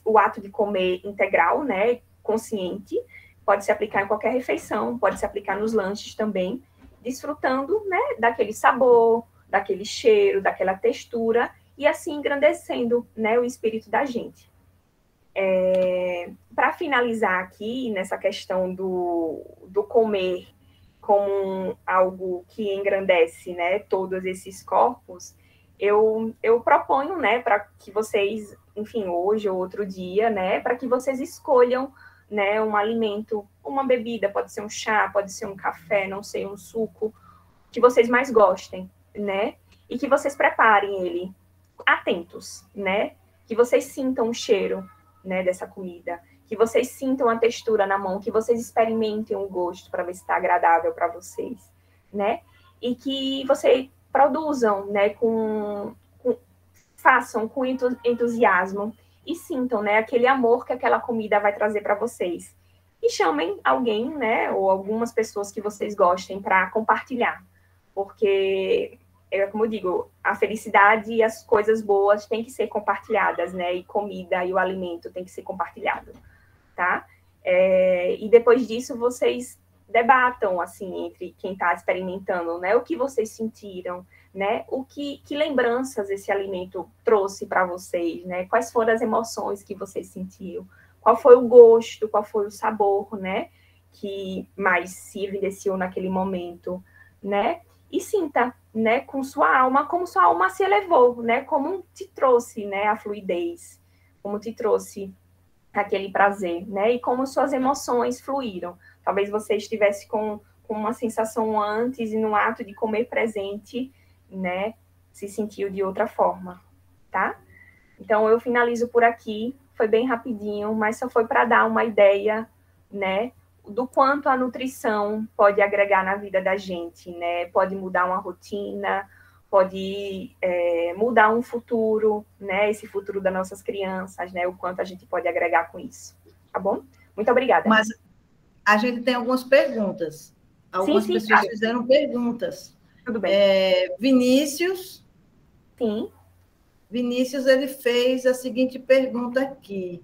O ato de comer integral, né? Consciente, pode se aplicar em qualquer refeição, pode se aplicar nos lanches também, desfrutando, né? Daquele sabor, daquele cheiro, daquela textura, e assim engrandecendo, né? O espírito da gente. Para finalizar aqui, nessa questão do comer como algo que engrandece, né, todos esses corpos, eu proponho, né, para que vocês, enfim, hoje ou outro dia, né, para que vocês escolham, né, um alimento, uma bebida, pode ser um chá, pode ser um café, não sei, um suco, que vocês mais gostem, né, e que vocês preparem ele atentos, né, que vocês sintam o cheiro, né, dessa comida, que vocês sintam a textura na mão, que vocês experimentem o gosto para ver se está agradável para vocês, né? E que vocês produzam, né, façam com entusiasmo e sintam, né, aquele amor que aquela comida vai trazer para vocês. E chamem alguém, né, ou algumas pessoas que vocês gostem para compartilhar, porque como eu digo, a felicidade e as coisas boas têm que ser compartilhadas, né? E comida e o alimento tem que ser compartilhado, tá? E depois disso, vocês debatam, assim, entre quem está experimentando, né? O que vocês sentiram, né? Que lembranças esse alimento trouxe para vocês, né? Quais foram as emoções que vocês sentiram? Qual foi o gosto, qual foi o sabor, né? Que mais se evidenciou naquele momento, né? E sinta, né, com sua alma, como sua alma se elevou, né? Como te trouxe, né, a fluidez, como te trouxe aquele prazer, né? E como suas emoções fluíram. Talvez você estivesse com uma sensação antes e no ato de comer presente, né, se sentiu de outra forma, tá? Então, eu finalizo por aqui. Foi bem rapidinho, mas só foi para dar uma ideia, né, do quanto a nutrição pode agregar na vida da gente, né? Pode mudar uma rotina, pode mudar um futuro, né? Esse futuro das nossas crianças, né? O quanto a gente pode agregar com isso, tá bom? Muito obrigada. Mas a gente tem algumas perguntas. Algumas pessoas fizeram perguntas. Tudo bem. Vinícius. Sim. Vinícius, ele fez a seguinte pergunta aqui.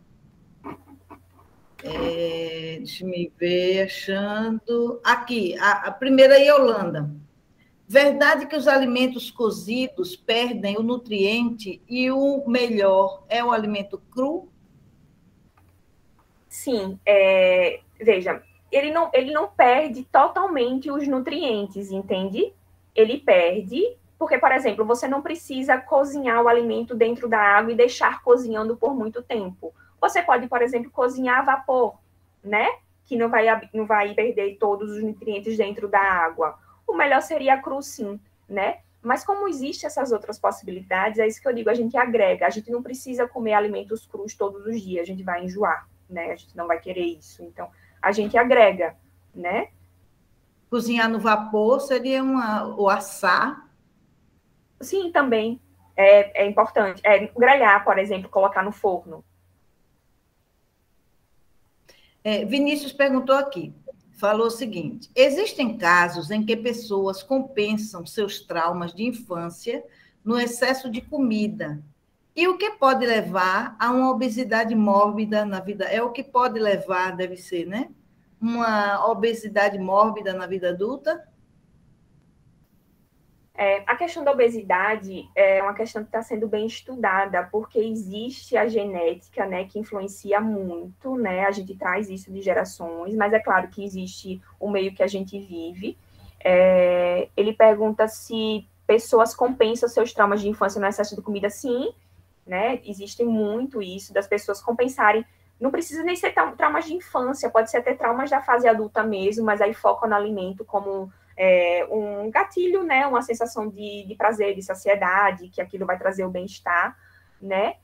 Deixa eu ver, achando. Aqui, a primeira é Yolanda. Verdade que os alimentos cozidos perdem o nutriente e o melhor é o alimento cru? Sim, veja, ele não perde totalmente os nutrientes, entende? Ele perde, porque, por exemplo, você não precisa cozinhar o alimento dentro da água e deixar cozinhando por muito tempo. Você pode, por exemplo, cozinhar a vapor, né? Que não vai perder todos os nutrientes dentro da água. O melhor seria cru, sim, né? Mas como existem essas outras possibilidades, é isso que eu digo, a gente agrega. A gente não precisa comer alimentos crus todos os dias, a gente vai enjoar, né? A gente não vai querer isso. Então, a gente agrega, né? Cozinhar no vapor seria o assar? Sim, também é importante. Grelhar, por exemplo, colocar no forno. Vinícius perguntou aqui, falou o seguinte: existem casos em que pessoas compensam seus traumas de infância no excesso de comida. E o que pode levar a uma obesidade mórbida na vida? É o que pode levar, deve ser, né? Uma obesidade mórbida na vida adulta? A questão da obesidade é uma questão que está sendo bem estudada, porque existe a genética, né, que influencia muito, né, a gente traz isso de gerações, mas é claro que existe o meio que a gente vive. Ele pergunta se pessoas compensam seus traumas de infância no excesso de comida. Sim, né, existe muito isso, das pessoas compensarem. Não precisa nem ser traumas de infância, pode ser até traumas da fase adulta mesmo, mas aí foca no alimento como um gatilho, né? Uma sensação de prazer, de saciedade, que aquilo vai trazer o bem-estar, né?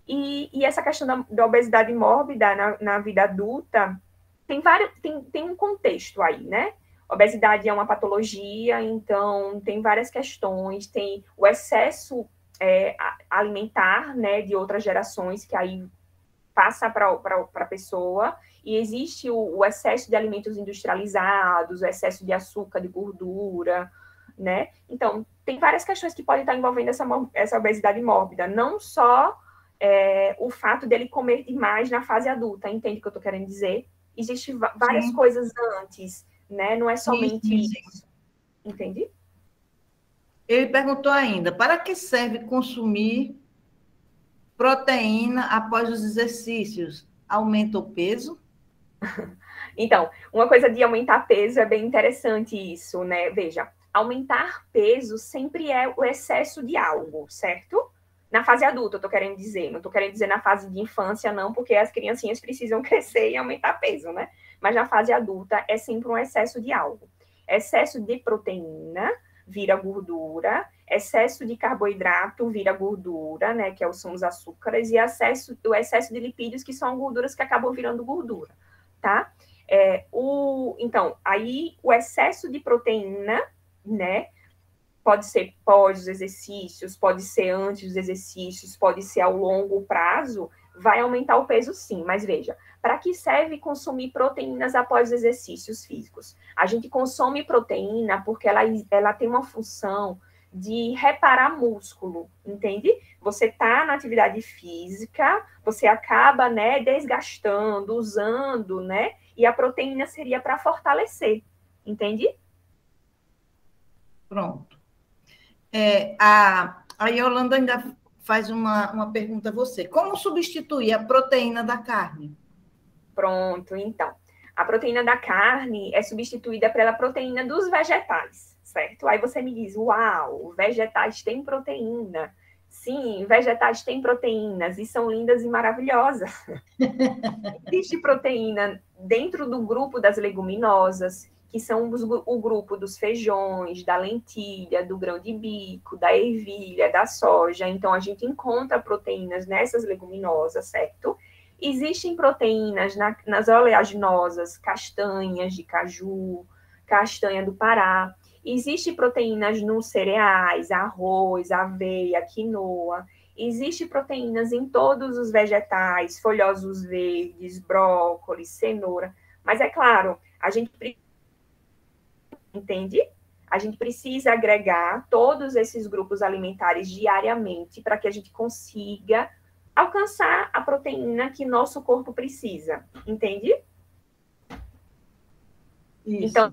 E essa questão da obesidade mórbida na vida adulta tem um contexto aí, né? Obesidade é uma patologia, então tem várias questões, tem o excesso alimentar, né, de outras gerações, que aí passa para a pessoa, e existe o excesso de alimentos industrializados, o excesso de açúcar, de gordura, né? Então, tem várias questões que podem estar envolvendo essa obesidade mórbida, não só o fato dele comer demais na fase adulta, entende o que eu estou querendo dizer? Existem várias Sim. coisas antes, né? Não é somente sim. isso, entende? Ele perguntou ainda, para que serve consumir proteína após os exercícios? Aumenta o peso? Então, uma coisa de aumentar peso é bem interessante isso, né? Veja, aumentar peso sempre é o excesso de algo, certo? Na fase adulta, eu tô querendo dizer. Não tô querendo dizer na fase de infância, não, porque as criancinhas precisam crescer e aumentar peso, né? Mas na fase adulta é sempre um excesso de algo. Excesso de proteína vira gordura, excesso de carboidrato vira gordura, né, que são os açúcares, e o excesso de lipídios, que são gorduras que acabam virando gordura, tá? Então, aí o excesso de proteína, né, pode ser pós os exercícios, pode ser antes dos exercícios, pode ser ao longo prazo, vai aumentar o peso sim, mas veja, para que serve consumir proteínas após os exercícios físicos? A gente consome proteína porque ela tem uma função de reparar músculo, entende? Você está na atividade física, você acaba, né, desgastando, usando, né, e a proteína seria para fortalecer, entende? Pronto. A Yolanda ainda faz uma pergunta a você. Como substituir a proteína da carne? Pronto, então. A proteína da carne é substituída pela proteína dos vegetais, certo? Aí você me diz, uau, vegetais têm proteína. Sim, vegetais têm proteínas e são lindas e maravilhosas. Existe proteína dentro do grupo das leguminosas, que são o grupo dos feijões, da lentilha, do grão de bico, da ervilha, da soja. Então, a gente encontra proteínas nessas leguminosas, certo? Existem proteínas nas oleaginosas, castanhas de caju, castanha do Pará. Existem proteínas nos cereais, arroz, aveia, quinoa. Existem proteínas em todos os vegetais, folhosos verdes, brócolis, cenoura. Mas é claro, a gente entende? A gente precisa agregar todos esses grupos alimentares diariamente para que a gente consiga alcançar a proteína que nosso corpo precisa, entende? Isso. Então,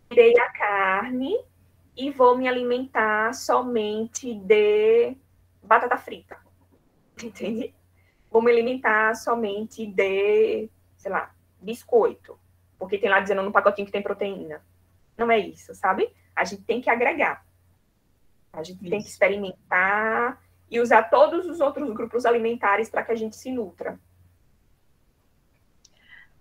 tirei a carne e vou me alimentar somente de batata frita, entende? Vou me alimentar somente de, sei lá, biscoito, porque tem lá dizendo no pacotinho que tem proteína. Não é isso, sabe? A gente tem que agregar. A gente tem que experimentar e usar todos os outros grupos alimentares para que a gente se nutra.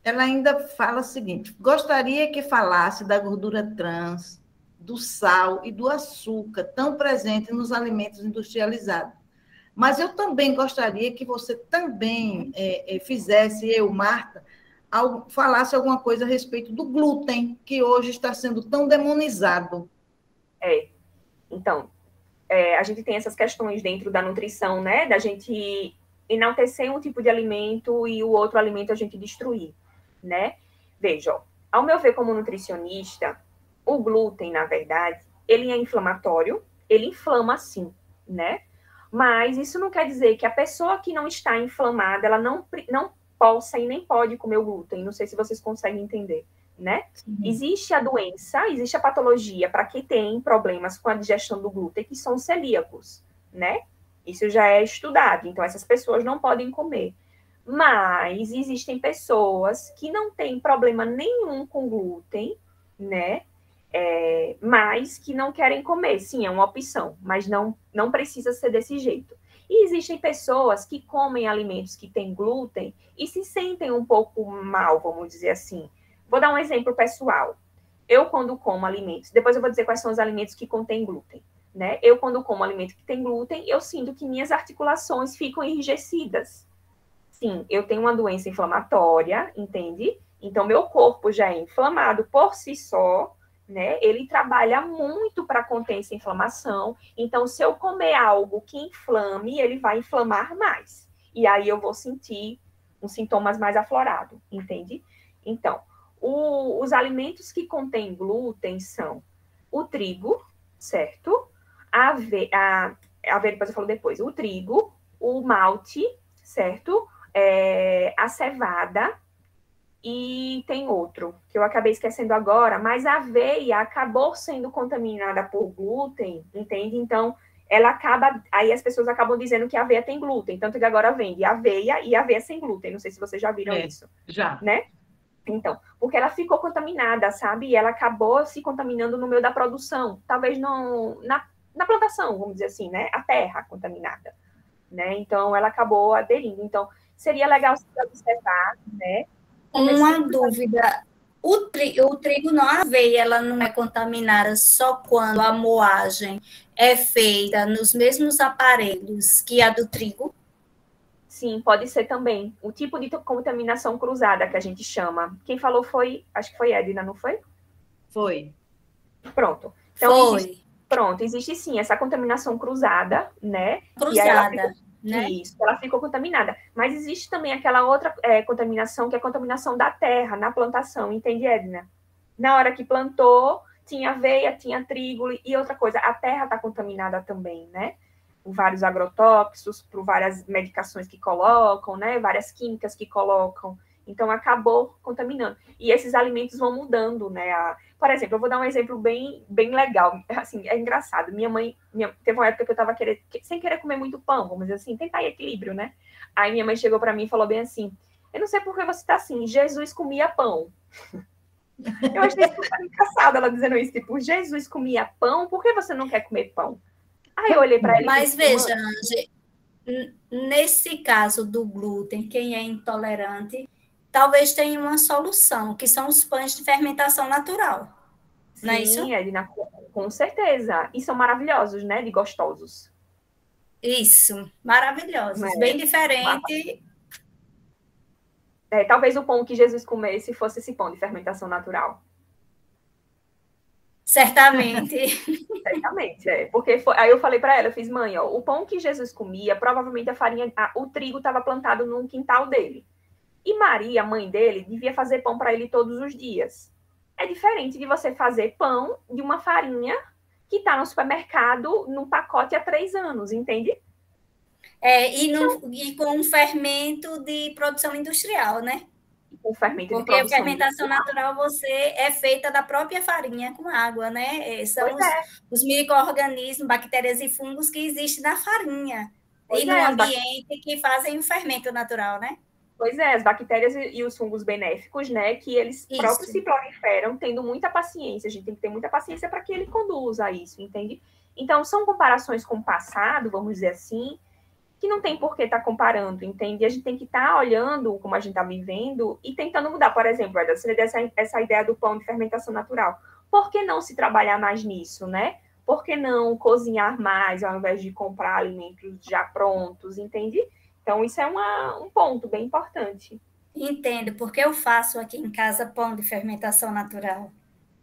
Ela ainda fala o seguinte: gostaria que falasse da gordura trans, do sal e do açúcar tão presente nos alimentos industrializados. Mas eu também gostaria que você também fizesse, eu, Marta, falasse alguma coisa a respeito do glúten, que hoje está sendo tão demonizado. Então, a gente tem essas questões dentro da nutrição, né? Da gente enaltecer um tipo de alimento e o outro alimento a gente destruir, né? Veja, ó, ao meu ver como nutricionista, o glúten, na verdade, ele é inflamatório, ele inflama sim, né? Mas isso não quer dizer que a pessoa que não está inflamada, ela não possa e nem pode comer o glúten. Não sei se vocês conseguem entender, né? Sim. Existe a doença, existe a patologia para quem tem problemas com a digestão do glúten, que são celíacos, né? Isso já é estudado. Então, essas pessoas não podem comer. Mas existem pessoas que não têm problema nenhum com glúten, né? Mas que não querem comer. Sim, é uma opção, mas não precisa ser desse jeito. E existem pessoas que comem alimentos que têm glúten e se sentem um pouco mal, vamos dizer assim. Vou dar um exemplo pessoal. Eu, quando como alimentos, depois eu vou dizer quais são os alimentos que contêm glúten, né? Eu, quando como alimento que tem glúten, eu sinto que minhas articulações ficam enrijecidas. Sim, eu tenho uma doença inflamatória, entende? Então, meu corpo já é inflamado por si só, né? Ele trabalha muito para conter essa inflamação. Então, se eu comer algo que inflame, ele vai inflamar mais. E aí eu vou sentir uns sintomas mais aflorados, entende? Então, os alimentos que contêm glúten são o trigo, certo? A aveia, depois eu falo depois. O trigo, o malte, certo? A cevada, e tem outro, que eu acabei esquecendo agora, mas a aveia acabou sendo contaminada por glúten, entende? Então, ela acaba, aí as pessoas acabam dizendo que a aveia tem glúten, tanto que agora vende aveia e aveia sem glúten, não sei se vocês já viram isso. Já. Né? Então, porque ela ficou contaminada, sabe? E ela acabou se contaminando no meio da produção, talvez na plantação, vamos dizer assim, né? A terra contaminada, né? Então, ela acabou aderindo. Então, seria legal se observar, né? Uma dúvida, O trigo não, a aveia, ela não é contaminada só quando a moagem é feita nos mesmos aparelhos que a do trigo? Sim, pode ser também. O tipo de contaminação cruzada que a gente chama. Quem falou foi, acho que foi Edna, não foi? Foi. Pronto. Então, existe sim essa contaminação cruzada, né? E aí Cruzada, né? Isso, ela ficou contaminada. Mas existe também aquela outra contaminação, que é a contaminação da terra, na plantação, entende, Edna? Na hora que plantou, tinha aveia, tinha trigo e outra coisa, a terra está contaminada também, né? Por vários agrotóxicos, por várias medicações que colocam, né? Várias químicas que colocam. Então, acabou contaminando. E esses alimentos vão mudando, né? Por exemplo, eu vou dar um exemplo bem, bem legal. Assim, é engraçado. Minha mãe teve uma época que eu estava sem querer comer muito pão, vamos dizer assim, tentar equilíbrio, né? Aí minha mãe chegou para mim e falou bem assim: eu não sei por que você está assim, Jesus comia pão. Eu achei super engraçado ela dizendo isso, tipo, Jesus comia pão, por que você não quer comer pão? Aí eu olhei para ele. Mas veja, Ange, nesse caso do glúten, quem é intolerante, talvez tenha uma solução, que são os pães de fermentação natural. Sim, não é isso? Edna, com certeza. E são maravilhosos, né? De gostosos. Isso, maravilhosos, bem diferente. Talvez o pão que Jesus comesse fosse esse pão de fermentação natural. Certamente. Certamente, Porque aí eu falei para ela, eu fiz, mãe, ó, o pão que Jesus comia, provavelmente a farinha, o trigo estava plantado num quintal dele. E Maria, a mãe dele, devia fazer pão para ele todos os dias. É diferente de você fazer pão de uma farinha que está no supermercado num pacote há 3 anos, entende? E com um fermento de produção industrial, né? Com fermento Porque de produção a fermentação natural você é feita da própria farinha com água, né? São os micro-organismos, bactérias e fungos que existem na farinha e no ambiente que fazem o fermento natural, né? Pois é, as bactérias e os fungos benéficos, né? Que eles próprios se proliferam, tendo muita paciência. A gente tem que ter muita paciência para que ele conduza a isso, entende? Então, são comparações com o passado, vamos dizer assim, que não tem por que estar comparando, entende? A gente tem que estar olhando como a gente está vivendo e tentando mudar. Por exemplo, essa ideia do pão de fermentação natural. Por que não se trabalhar mais nisso, né? Por que não cozinhar mais ao invés de comprar alimentos já prontos, entende? Então, isso é um ponto bem importante. Entendo, porque eu faço aqui em casa pão de fermentação natural.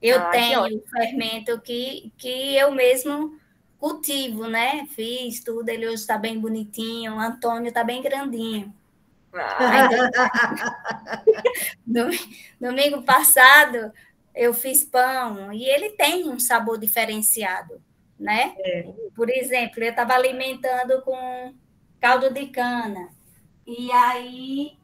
Eu tenho fermento que eu mesmo cultivo, né? Fiz tudo, ele hoje está bem bonitinho, o Antônio está bem grandinho. Domingo passado eu fiz pão e ele tem um sabor diferenciado, né? Por exemplo, eu estava alimentando com caldo de cana e aí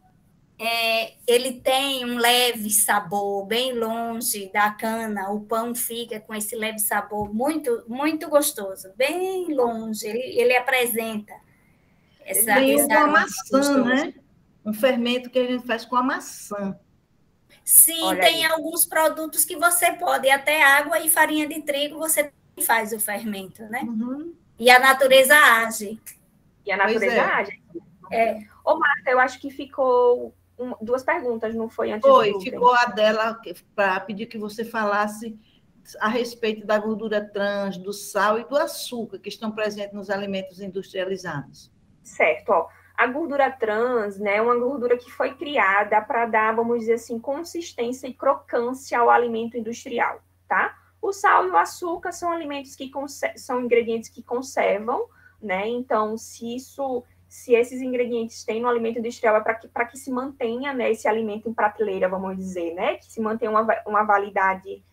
ele tem um leve sabor bem longe da cana, o pão fica com esse leve sabor muito, muito gostoso, bem longe, ele apresenta Tem com a maçã, né? Um fermento que a gente faz com a maçã. Sim, olha, tem aí alguns produtos que você pode, até água e farinha de trigo você faz o fermento, né? Uhum. E a natureza age. E a natureza age. Ô, Marta, eu acho que ficou 2 perguntas, não foi antes do glúten? Ficou a dela para pedir que você falasse a respeito da gordura trans, do sal e do açúcar que estão presentes nos alimentos industrializados. Certo, ó. A gordura trans, né, é uma gordura que foi criada para dar, vamos dizer assim, consistência e crocância ao alimento industrial, tá? O sal e o açúcar são alimentos que são ingredientes que conservam, né? Então, se esses ingredientes têm no alimento industrial, é para que se mantenha, né, esse alimento em prateleira, vamos dizer, né? Que se mantenha uma validade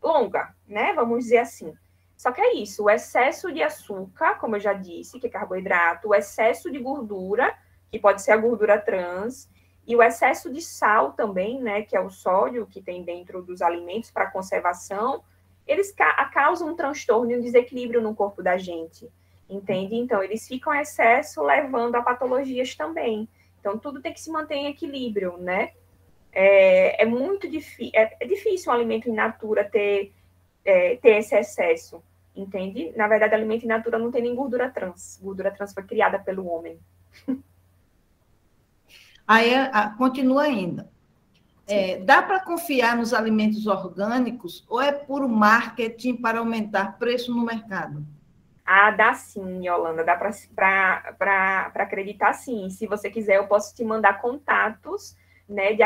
longa, né? Vamos dizer assim. Só que é isso, o excesso de açúcar, como eu já disse, que é carboidrato, o excesso de gordura, que pode ser a gordura trans, e o excesso de sal também, né, que é o sódio que tem dentro dos alimentos para conservação, eles causam um transtorno e um desequilíbrio no corpo da gente, entende? Então, eles ficam em excesso, levando a patologias também. Então, tudo tem que se manter em equilíbrio, né? É muito difícil, é difícil um alimento in natura ter esse excesso. Entende? Na verdade, alimento in natura não tem nem gordura trans. Gordura trans foi criada pelo homem. Aí, continua ainda. Dá para confiar nos alimentos orgânicos ou é puro marketing para aumentar preço no mercado? Ah, dá sim, Yolanda, dá para acreditar sim. Se você quiser, eu posso te mandar contatos, né, de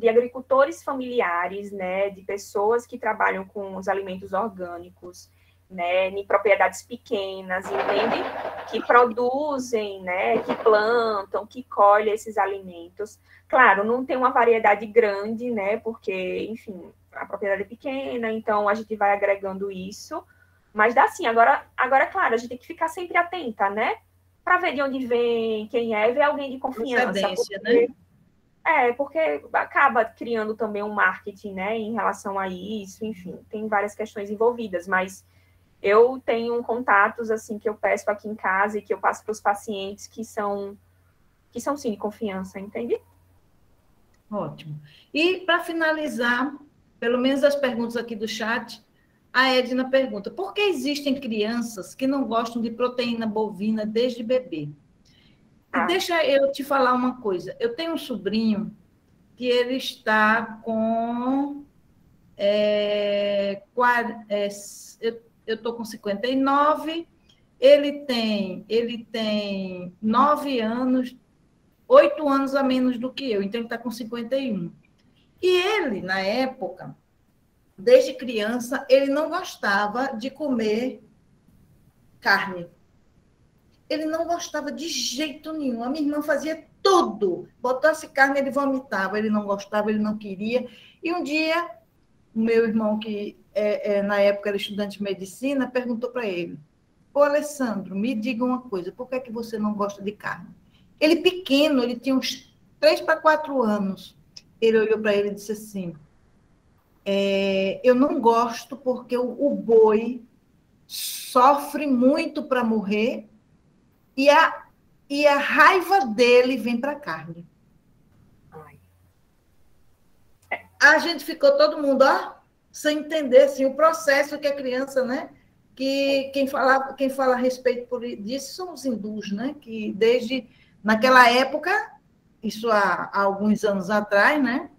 agricultores familiares, né, de pessoas que trabalham com os alimentos orgânicos, né, em propriedades pequenas, entende? Que produzem, né, que plantam, que colhem esses alimentos. Claro, não tem uma variedade grande, né, porque, enfim, a propriedade é pequena, então a gente vai agregando isso. Mas dá sim. Agora, claro, a gente tem que ficar sempre atenta, né? Para ver de onde vem, quem é, ver alguém de confiança. Procedência, né? Porque acaba criando também um marketing, né, em relação a isso, enfim, tem várias questões envolvidas, mas eu tenho contatos, assim, que eu peço aqui em casa e que eu passo para os pacientes que são sim, de confiança, entende? Ótimo. E, para finalizar, pelo menos as perguntas aqui do chat, a Edna pergunta, por que existem crianças que não gostam de proteína bovina desde bebê? E deixa eu te falar uma coisa. Eu tenho um sobrinho que ele está com... eu estou com 59, ele tem 9 anos, 8 anos a menos do que eu, então ele está com 51. E ele, na época, desde criança, ele não gostava de comer carne. Ele não gostava de jeito nenhum. A minha irmã fazia tudo. Botasse carne, ele vomitava. Ele não gostava, ele não queria. E um dia, o meu irmão, que na época era estudante de medicina, perguntou para ele, ô Alessandro, me diga uma coisa, por que é que você não gosta de carne? Ele pequeno, ele tinha uns 3 para 4 anos. Ele olhou para ele e disse assim, eu não gosto porque o boi sofre muito para morrer e a raiva dele vem para a carne. A gente ficou todo mundo, sem entender assim, o processo que a criança, né? Que quem fala a respeito disso são os hindus, né? Que desde naquela época, isso há alguns anos atrás, né?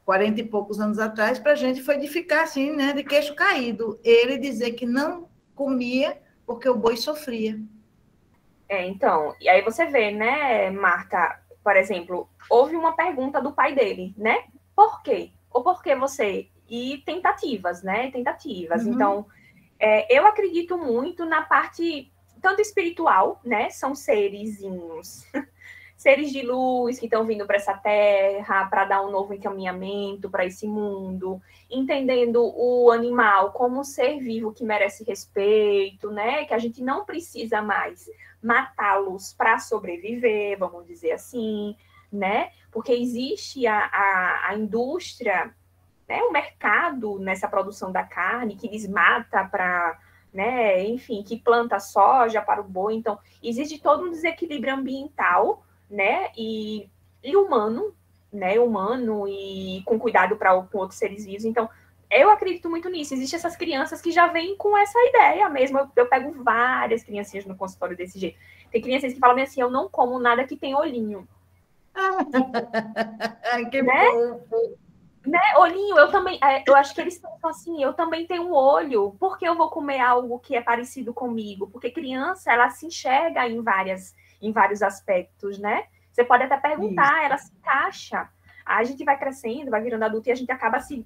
40 e poucos anos atrás, para a gente foi de ficar assim, né? De queixo caído. Ele dizer que não comia porque o boi sofria. Então, e aí você vê, né, Marta, por exemplo, houve uma pergunta do pai dele, né? Por quê? Ou por que você? E tentativas, né? Tentativas. Uhum. Então, eu acredito muito na parte tanto espiritual, né? São serizinhos, seres de luz que estão vindo para essa terra para dar um novo encaminhamento para esse mundo, entendendo o animal como um ser vivo que merece respeito, né? Que a gente não precisa mais matá-los para sobreviver, vamos dizer assim, né? Porque existe a indústria, né? O mercado nessa produção da carne que desmata para, né? Enfim, que planta soja para o boi. Então, existe todo um desequilíbrio ambiental, né? E humano, né? Humano e com cuidado com outros seres vivos. Então, eu acredito muito nisso. Existem essas crianças que já vêm com essa ideia mesmo. Eu pego várias criancinhas no consultório desse jeito. Tem crianças que falam assim, eu não como nada que tem olhinho. Que né? Né? Olhinho, eu também... Eu acho que eles pensam assim, eu também tenho um olho. Por que eu vou comer algo que é parecido comigo? Porque criança, ela se enxerga em vários aspectos, né? Você pode até perguntar, isso. Ela se encaixa. A gente vai crescendo, vai virando adulto e a gente acaba se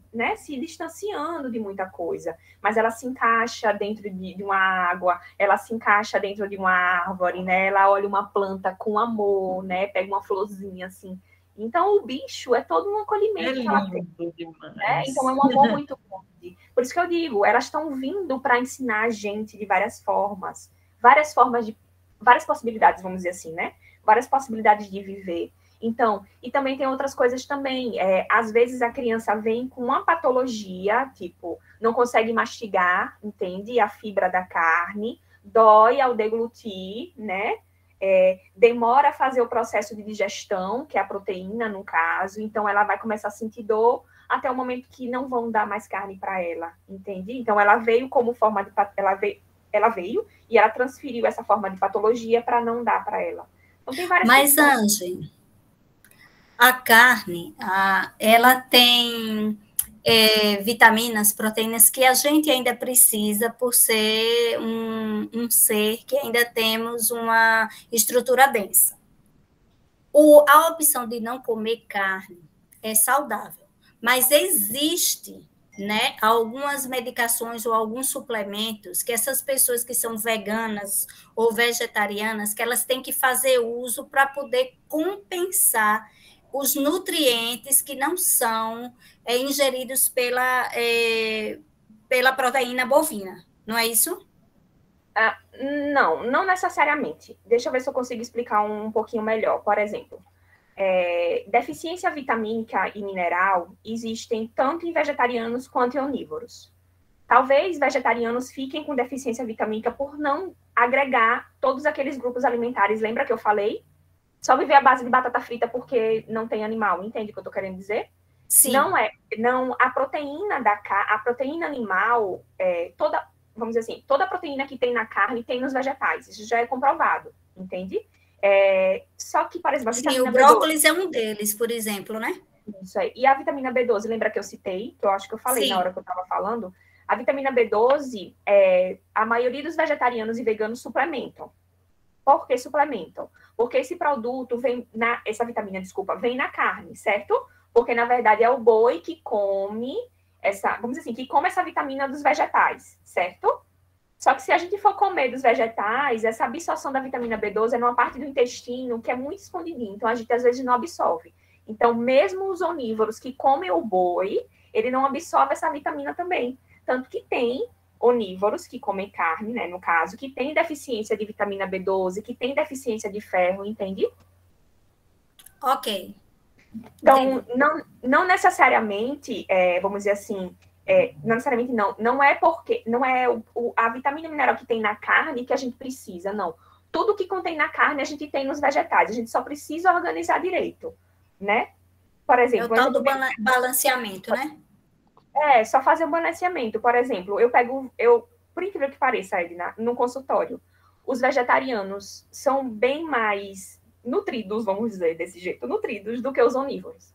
distanciando de muita coisa. Mas ela se encaixa dentro de uma água, ela se encaixa dentro de uma árvore, né? Ela olha uma planta com amor, né? Pega uma florzinha assim. Então, o bicho é todo um acolhimento que ela tem. Né? Então, é um amor muito grande. Por isso que eu digo, elas estão vindo para ensinar a gente de várias formas. Várias possibilidades, vamos dizer assim, né? Várias possibilidades de viver. Então, e também tem outras coisas também. Às vezes a criança vem com uma patologia, tipo, não consegue mastigar, entende? A fibra da carne, dói ao deglutir, né? Demora a fazer o processo de digestão, que é a proteína, no caso. Então, ela vai começar a sentir dor até o momento que não vão dar mais carne para ela, entende? Então, ela veio como forma de... Ela veio e ela transferiu essa forma de patologia para não dar para ela. Então, tem várias Mas, Ange, A carne, ela tem vitaminas, proteínas que a gente ainda precisa por ser um ser que ainda temos uma estrutura densa. A opção de não comer carne é saudável, mas existe, né, algumas medicações ou alguns suplementos que essas pessoas que são veganas ou vegetarianas, que elas têm que fazer uso para poder compensar os nutrientes que não são ingeridos pela proteína bovina, não é isso? Não necessariamente. Deixa eu ver se eu consigo explicar um pouquinho melhor. Por exemplo, deficiência vitamínica e mineral existem tanto em vegetarianos quanto em onívoros. Talvez vegetarianos fiquem com deficiência vitamínica por não agregar todos aqueles grupos alimentares. Lembra que eu falei? Só viver à base de batata frita porque não tem animal. Entende o que eu estou querendo dizer? Sim. Não, a proteína a proteína animal, vamos dizer assim, toda a proteína que tem na carne tem nos vegetais. Isso já é comprovado, entende? Só que, por exemplo, a vitamina B12... o brócolis é um deles, por exemplo, né? Isso aí. E a vitamina B12, lembra que eu citei? Que eu acho que eu falei na hora que eu estava falando. A vitamina B12, a maioria dos vegetarianos e veganos suplementam. Por que suplementam? Porque esse produto essa vitamina, vem na carne, certo? Porque, na verdade, é o boi que come vamos dizer assim, que come essa vitamina dos vegetais, certo? Só que se a gente for comer dos vegetais, essa absorção da vitamina B12 é numa parte do intestino que é muito escondidinha, então a gente às vezes não absorve. Então, mesmo os onívoros que comem o boi, ele não absorve essa vitamina também. Tanto que tem onívoros que comem carne, né, no caso, que tem deficiência de vitamina B12, que tem deficiência de ferro, entende? Ok. Então, não necessariamente, vamos dizer assim, não necessariamente não é porque, não é a vitamina mineral que tem na carne que a gente precisa, não. Tudo que contém na carne a gente tem nos vegetais, a gente só precisa organizar direito, né? Por exemplo... É o tal do balanceamento, né? Só fazer um balanceamento. Por exemplo, por incrível que pareça, Edna, no consultório, os vegetarianos são bem mais nutridos, vamos dizer desse jeito, nutridos do que os onívoros.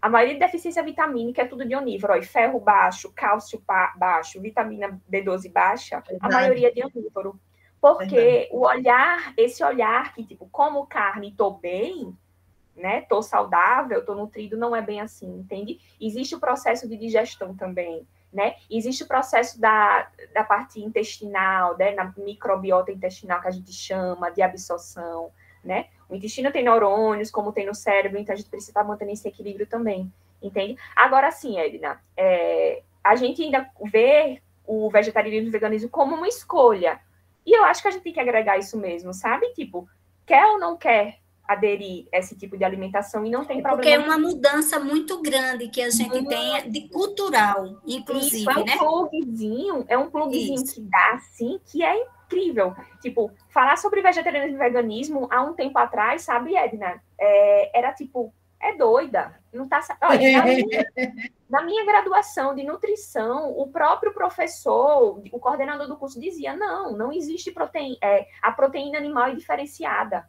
A maioria de deficiência vitamínica é tudo de onívoro, ó, ferro baixo, cálcio baixo, vitamina B12 baixa, a maioria é de onívoro. Porque esse olhar que, tipo, como carne, tô bem, né, tô saudável, tô nutrido, não é bem assim, entende? Existe o processo de digestão também, né? Existe o processo da parte intestinal, né, na microbiota intestinal que a gente chama de absorção, né? O intestino tem neurônios, como tem no cérebro, então a gente precisa manter esse equilíbrio também, entende? Agora sim, Edna, a gente ainda vê o vegetarianismo e o veganismo como uma escolha. E eu acho que a gente tem que agregar isso mesmo, sabe? Tipo, quer ou não quer aderir a esse tipo de alimentação e não tem problema. Porque é uma mudança muito grande que a gente tem de cultural, inclusive, isso, é um plugzinho que dá, assim, que é incrível. Tipo, falar sobre vegetarianismo e veganismo há um tempo atrás, sabe, Edna? Era tipo, doida. Não tá... Olha, na minha graduação de nutrição, o próprio professor, o coordenador do curso dizia, não existe a proteína animal é diferenciada.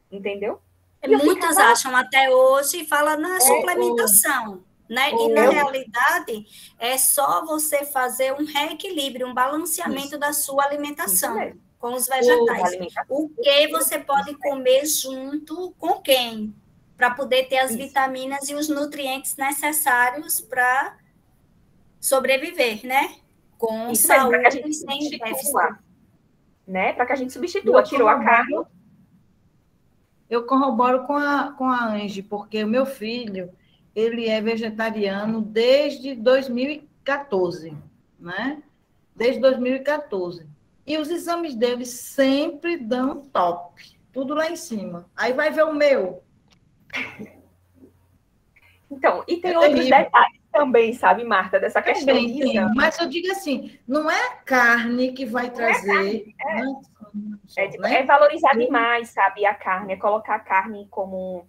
Entendeu? Muitos acham até hoje e falam na suplementação, né? E na realidade é só você fazer um reequilíbrio, um balanceamento da sua alimentação com os vegetais. O que você pode comer junto com quem? Para poder ter as vitaminas e os nutrientes necessários para sobreviver, né? Com saúde e sem déficit. Né? Para que a gente substitua. Tirou a carne. Eu corroboro com a Angie, porque o meu filho, ele é vegetariano desde 2014, né? Desde 2014. E os exames dele sempre dão top, tudo lá em cima. Aí vai ver o meu. Então, e tem outros detalhes também, sabe, Marta, dessa questão de exame. Mas eu digo assim, não é carne que vai trazer... É valorizar demais, sabe, a carne, é colocar a carne como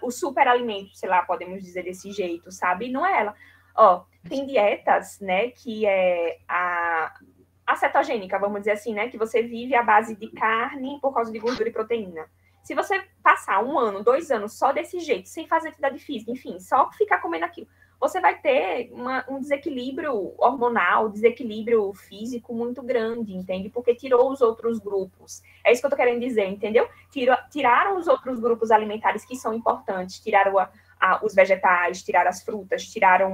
o superalimento, sei lá, podemos dizer desse jeito, sabe? Não é ela. Ó, tem dietas, né, que é a cetogênica, vamos dizer assim, né, que você vive à base de carne por causa de gordura e proteína. Se você passar 1 ano, 2 anos só desse jeito, sem fazer atividade física, enfim, só ficar comendo aquilo, você vai ter um desequilíbrio hormonal, desequilíbrio físico muito grande, entende? Porque tirou os outros grupos. É isso que eu tô querendo dizer, entendeu? Tiraram os outros grupos alimentares que são importantes, tiraram os vegetais, tiraram as frutas, tiraram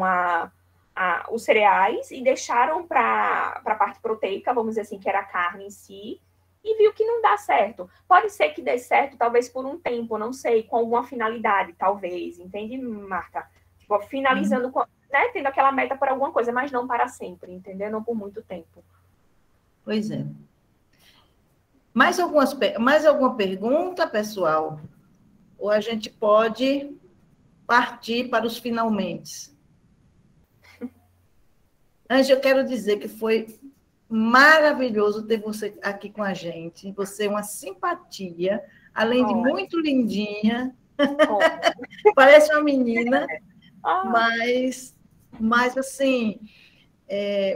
os cereais e deixaram para a parte proteica, vamos dizer assim, que era a carne em si, e viu que não dá certo. Pode ser que dê certo, talvez por um tempo, não sei, com alguma finalidade, talvez, entende, Marta? Tipo, finalizando, né, tendo aquela meta por alguma coisa, mas não para sempre, entendeu? Não por muito tempo. Pois é. Mais alguma pergunta, pessoal? Ou a gente pode partir para os finalmente? Ângela, eu quero dizer que foi maravilhoso ter você aqui com a gente. Você é uma simpatia, além de muito lindinha. Parece uma menina, mas assim,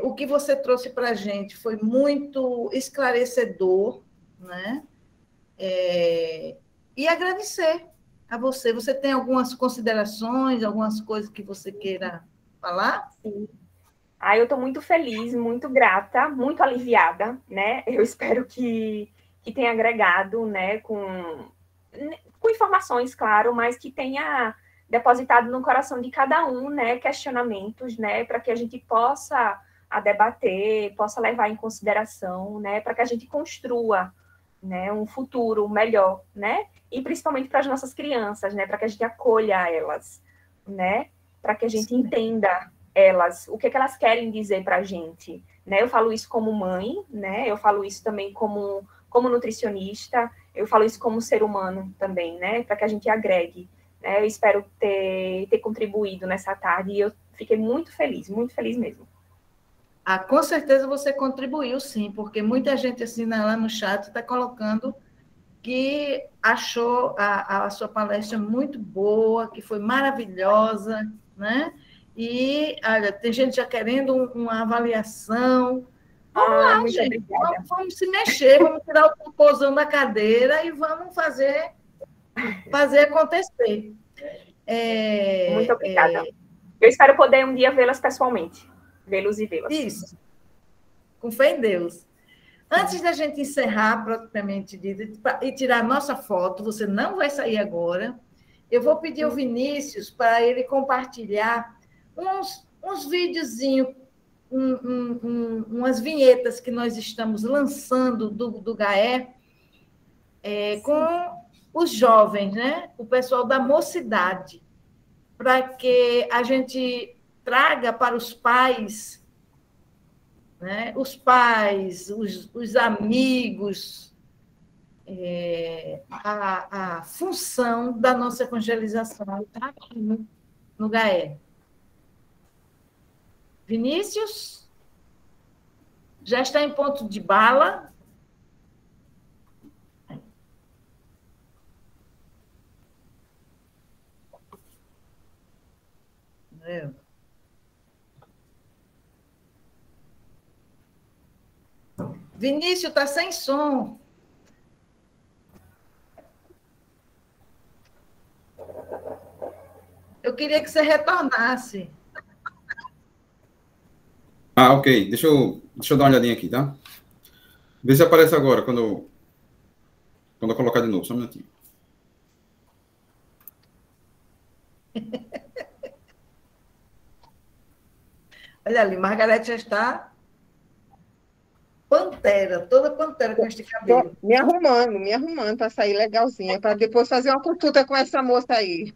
o que você trouxe para a gente foi muito esclarecedor, né? E agradecer a você. Você tem algumas considerações, algumas coisas que você queira falar? Sim. Eu estou muito feliz, muito grata, muito aliviada, né? Eu espero que tenha agregado, né, com informações, claro, mas que tenha depositado no coração de cada um, né, questionamentos, né, para que a gente possa debater, possa levar em consideração, né, para que a gente construa, né, um futuro melhor, né? E principalmente para as nossas crianças, né, para que a gente acolha elas, né? Para que a gente entenda elas, o que elas querem dizer para a gente, né? Eu falo isso como mãe, né? Eu falo isso também como nutricionista, eu falo isso como ser humano também, né? Para que a gente agregue, né? Eu espero ter contribuído nessa tarde e eu fiquei muito feliz mesmo. Com certeza você contribuiu, sim, porque muita gente assim lá no chat está colocando que achou a sua palestra muito boa, que foi maravilhosa, né? E, olha, tem gente já querendo uma avaliação. Vamos lá, gente. Vamos se mexer, vamos tirar o popozão da cadeira e vamos fazer acontecer. Muito obrigada. Eu espero poder um dia vê-las pessoalmente. Vê-los e vê-las. Isso. Com fé em Deus. Antes da gente encerrar, propriamente dito, e tirar nossa foto, você não vai sair agora, eu vou pedir ao Vinícius para ele compartilhar uns videozinhos, umas vinhetas que nós estamos lançando do GAE com os jovens, né? O pessoal da mocidade, para que a gente traga para os pais, né? Os pais, os amigos, a função da nossa evangelização está aqui no GAE. Vinícius? Já está em ponto de bala? Vinícius está sem som. Eu queria que você retornasse. Ok. Deixa eu dar uma olhadinha aqui, tá? Vê se aparece agora, quando eu colocar de novo. Só um minutinho. Olha ali, Margarete já está toda pantera com este cabelo. Tô me arrumando para sair legalzinha, para depois fazer uma consulta com essa moça aí.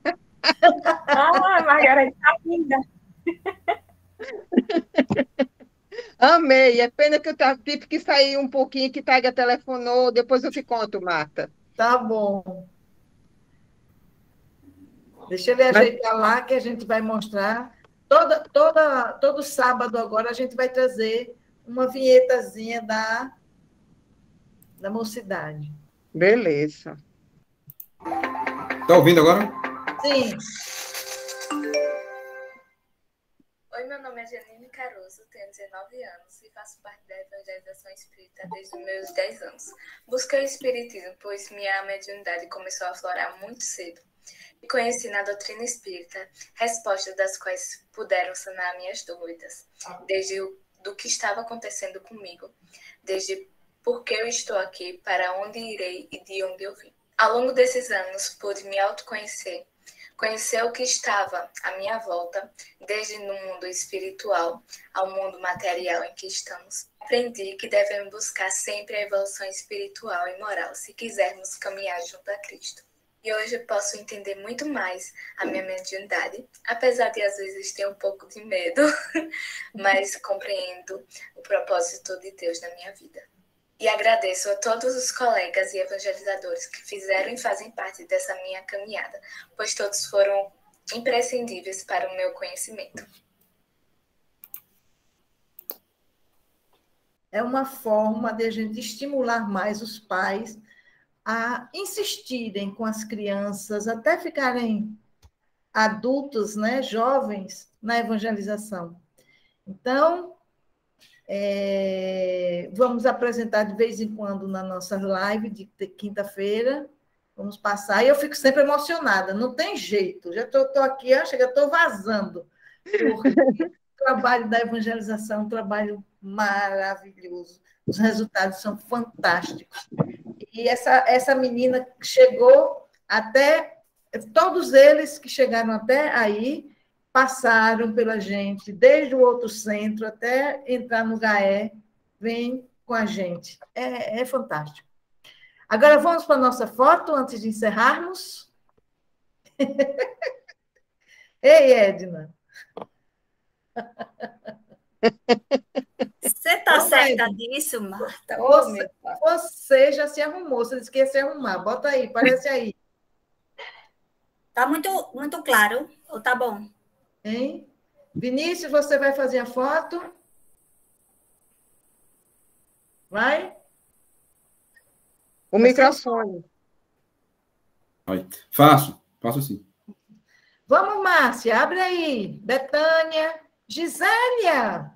Margarete, tá linda. Amei. É pena que eu tive que sair um pouquinho, que Taiga telefonou. Depois eu te conto, Marta. Tá bom. Deixa ele ajeitar lá, que a gente vai mostrar. Todo sábado agora a gente vai trazer uma vinhetazinha da mocidade. Beleza. Tá ouvindo agora? Sim. Oi, meu nome é Janine Caruso, tenho 19 anos e faço parte da evangelização espírita desde os meus 10 anos. Busquei o espiritismo, pois minha mediunidade começou a aflorar muito cedo. E conheci na doutrina espírita respostas das quais puderam sanar minhas dúvidas, desde do que estava acontecendo comigo, desde por que eu estou aqui, para onde irei e de onde eu vim. Ao longo desses anos, pude me autoconhecer, conhecer o que estava à minha volta, desde no mundo espiritual ao mundo material em que estamos. Aprendi que devemos buscar sempre a evolução espiritual e moral, se quisermos caminhar junto a Cristo. E hoje eu posso entender muito mais a minha mediunidade, apesar de às vezes ter um pouco de medo, mas compreendo o propósito de Deus na minha vida. E agradeço a todos os colegas e evangelizadores que fizeram e fazem parte dessa minha caminhada, pois todos foram imprescindíveis para o meu conhecimento. É uma forma de a gente estimular mais os pais a insistirem com as crianças, até ficarem adultos, né, jovens, na evangelização. Então, vamos apresentar de vez em quando na nossa live de quinta-feira, vamos passar, e eu fico sempre emocionada, não tem jeito, já estou aqui, acho que estou vazando, porque o trabalho da evangelização é um trabalho maravilhoso, os resultados são fantásticos. E essa menina chegou até, todos eles que chegaram até aí, passaram pela gente, desde o outro centro até entrar no GAE, vem com a gente. É fantástico. Agora vamos para a nossa foto, antes de encerrarmos. Ei, Edna. Você está certa disso, Marta? Você já se arrumou, você disse que ia se arrumar. Bota aí, parece aí. Está muito, muito claro, ou tá bom? Hein? Vinícius, você vai fazer a foto? Vai? O microfone. Faço sim. Vamos, Márcia, abre aí. Betânia. Gisélia.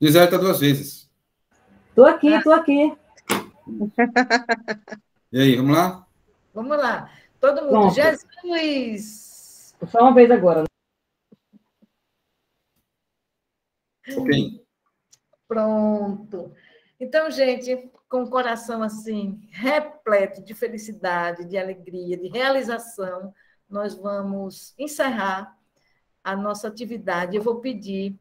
Gisele está 2 vezes. Estou aqui. E aí, vamos lá? Vamos lá. Todo mundo. Pronto. Jesus. Só uma vez agora. Ok. Pronto. Então, gente, com o coração assim, repleto de felicidade, de alegria, de realização, nós vamos encerrar a nossa atividade. Eu vou pedir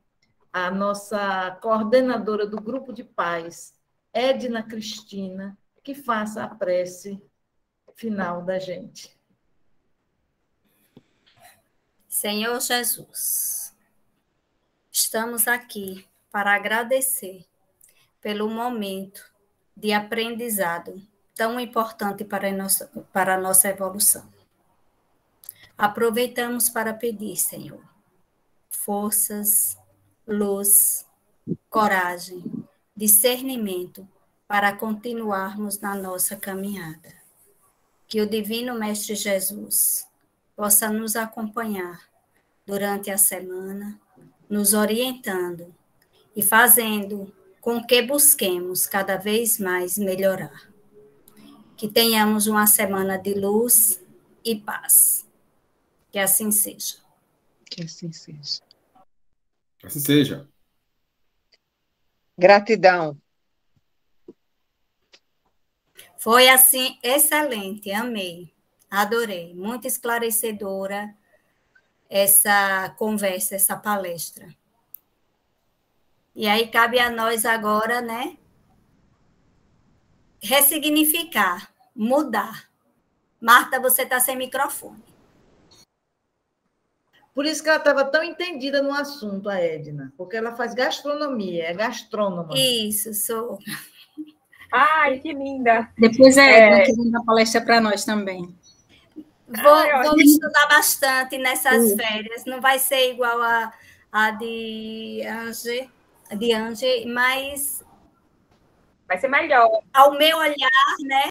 à nossa coordenadora do grupo de pais, Edna Cristina, que faça a prece final da gente. Senhor Jesus, estamos aqui para agradecer pelo momento de aprendizado tão importante para a nossa evolução. Aproveitamos para pedir, Senhor, forças, luz, coragem, discernimento para continuarmos na nossa caminhada. Que o Divino Mestre Jesus possa nos acompanhar durante a semana, nos orientando e fazendo com que busquemos cada vez mais melhorar. Que tenhamos uma semana de luz e paz. Que assim seja. Que assim seja. Que assim seja. Gratidão. Foi assim, excelente, amei, adorei, muito esclarecedora essa conversa, essa palestra. E aí cabe a nós agora, né, ressignificar, mudar. Marta, você está sem microfone. Por isso que ela estava tão entendida no assunto, a Edna, porque ela faz gastronomia, é gastrônoma. Isso, sou. Ai, que linda! Depois a Edna que vem dar palestra para nós tambem. Vou estudar bastante nessas férias. Não vai ser igual a de Ange, mas vai ser melhor. Ao meu olhar, né?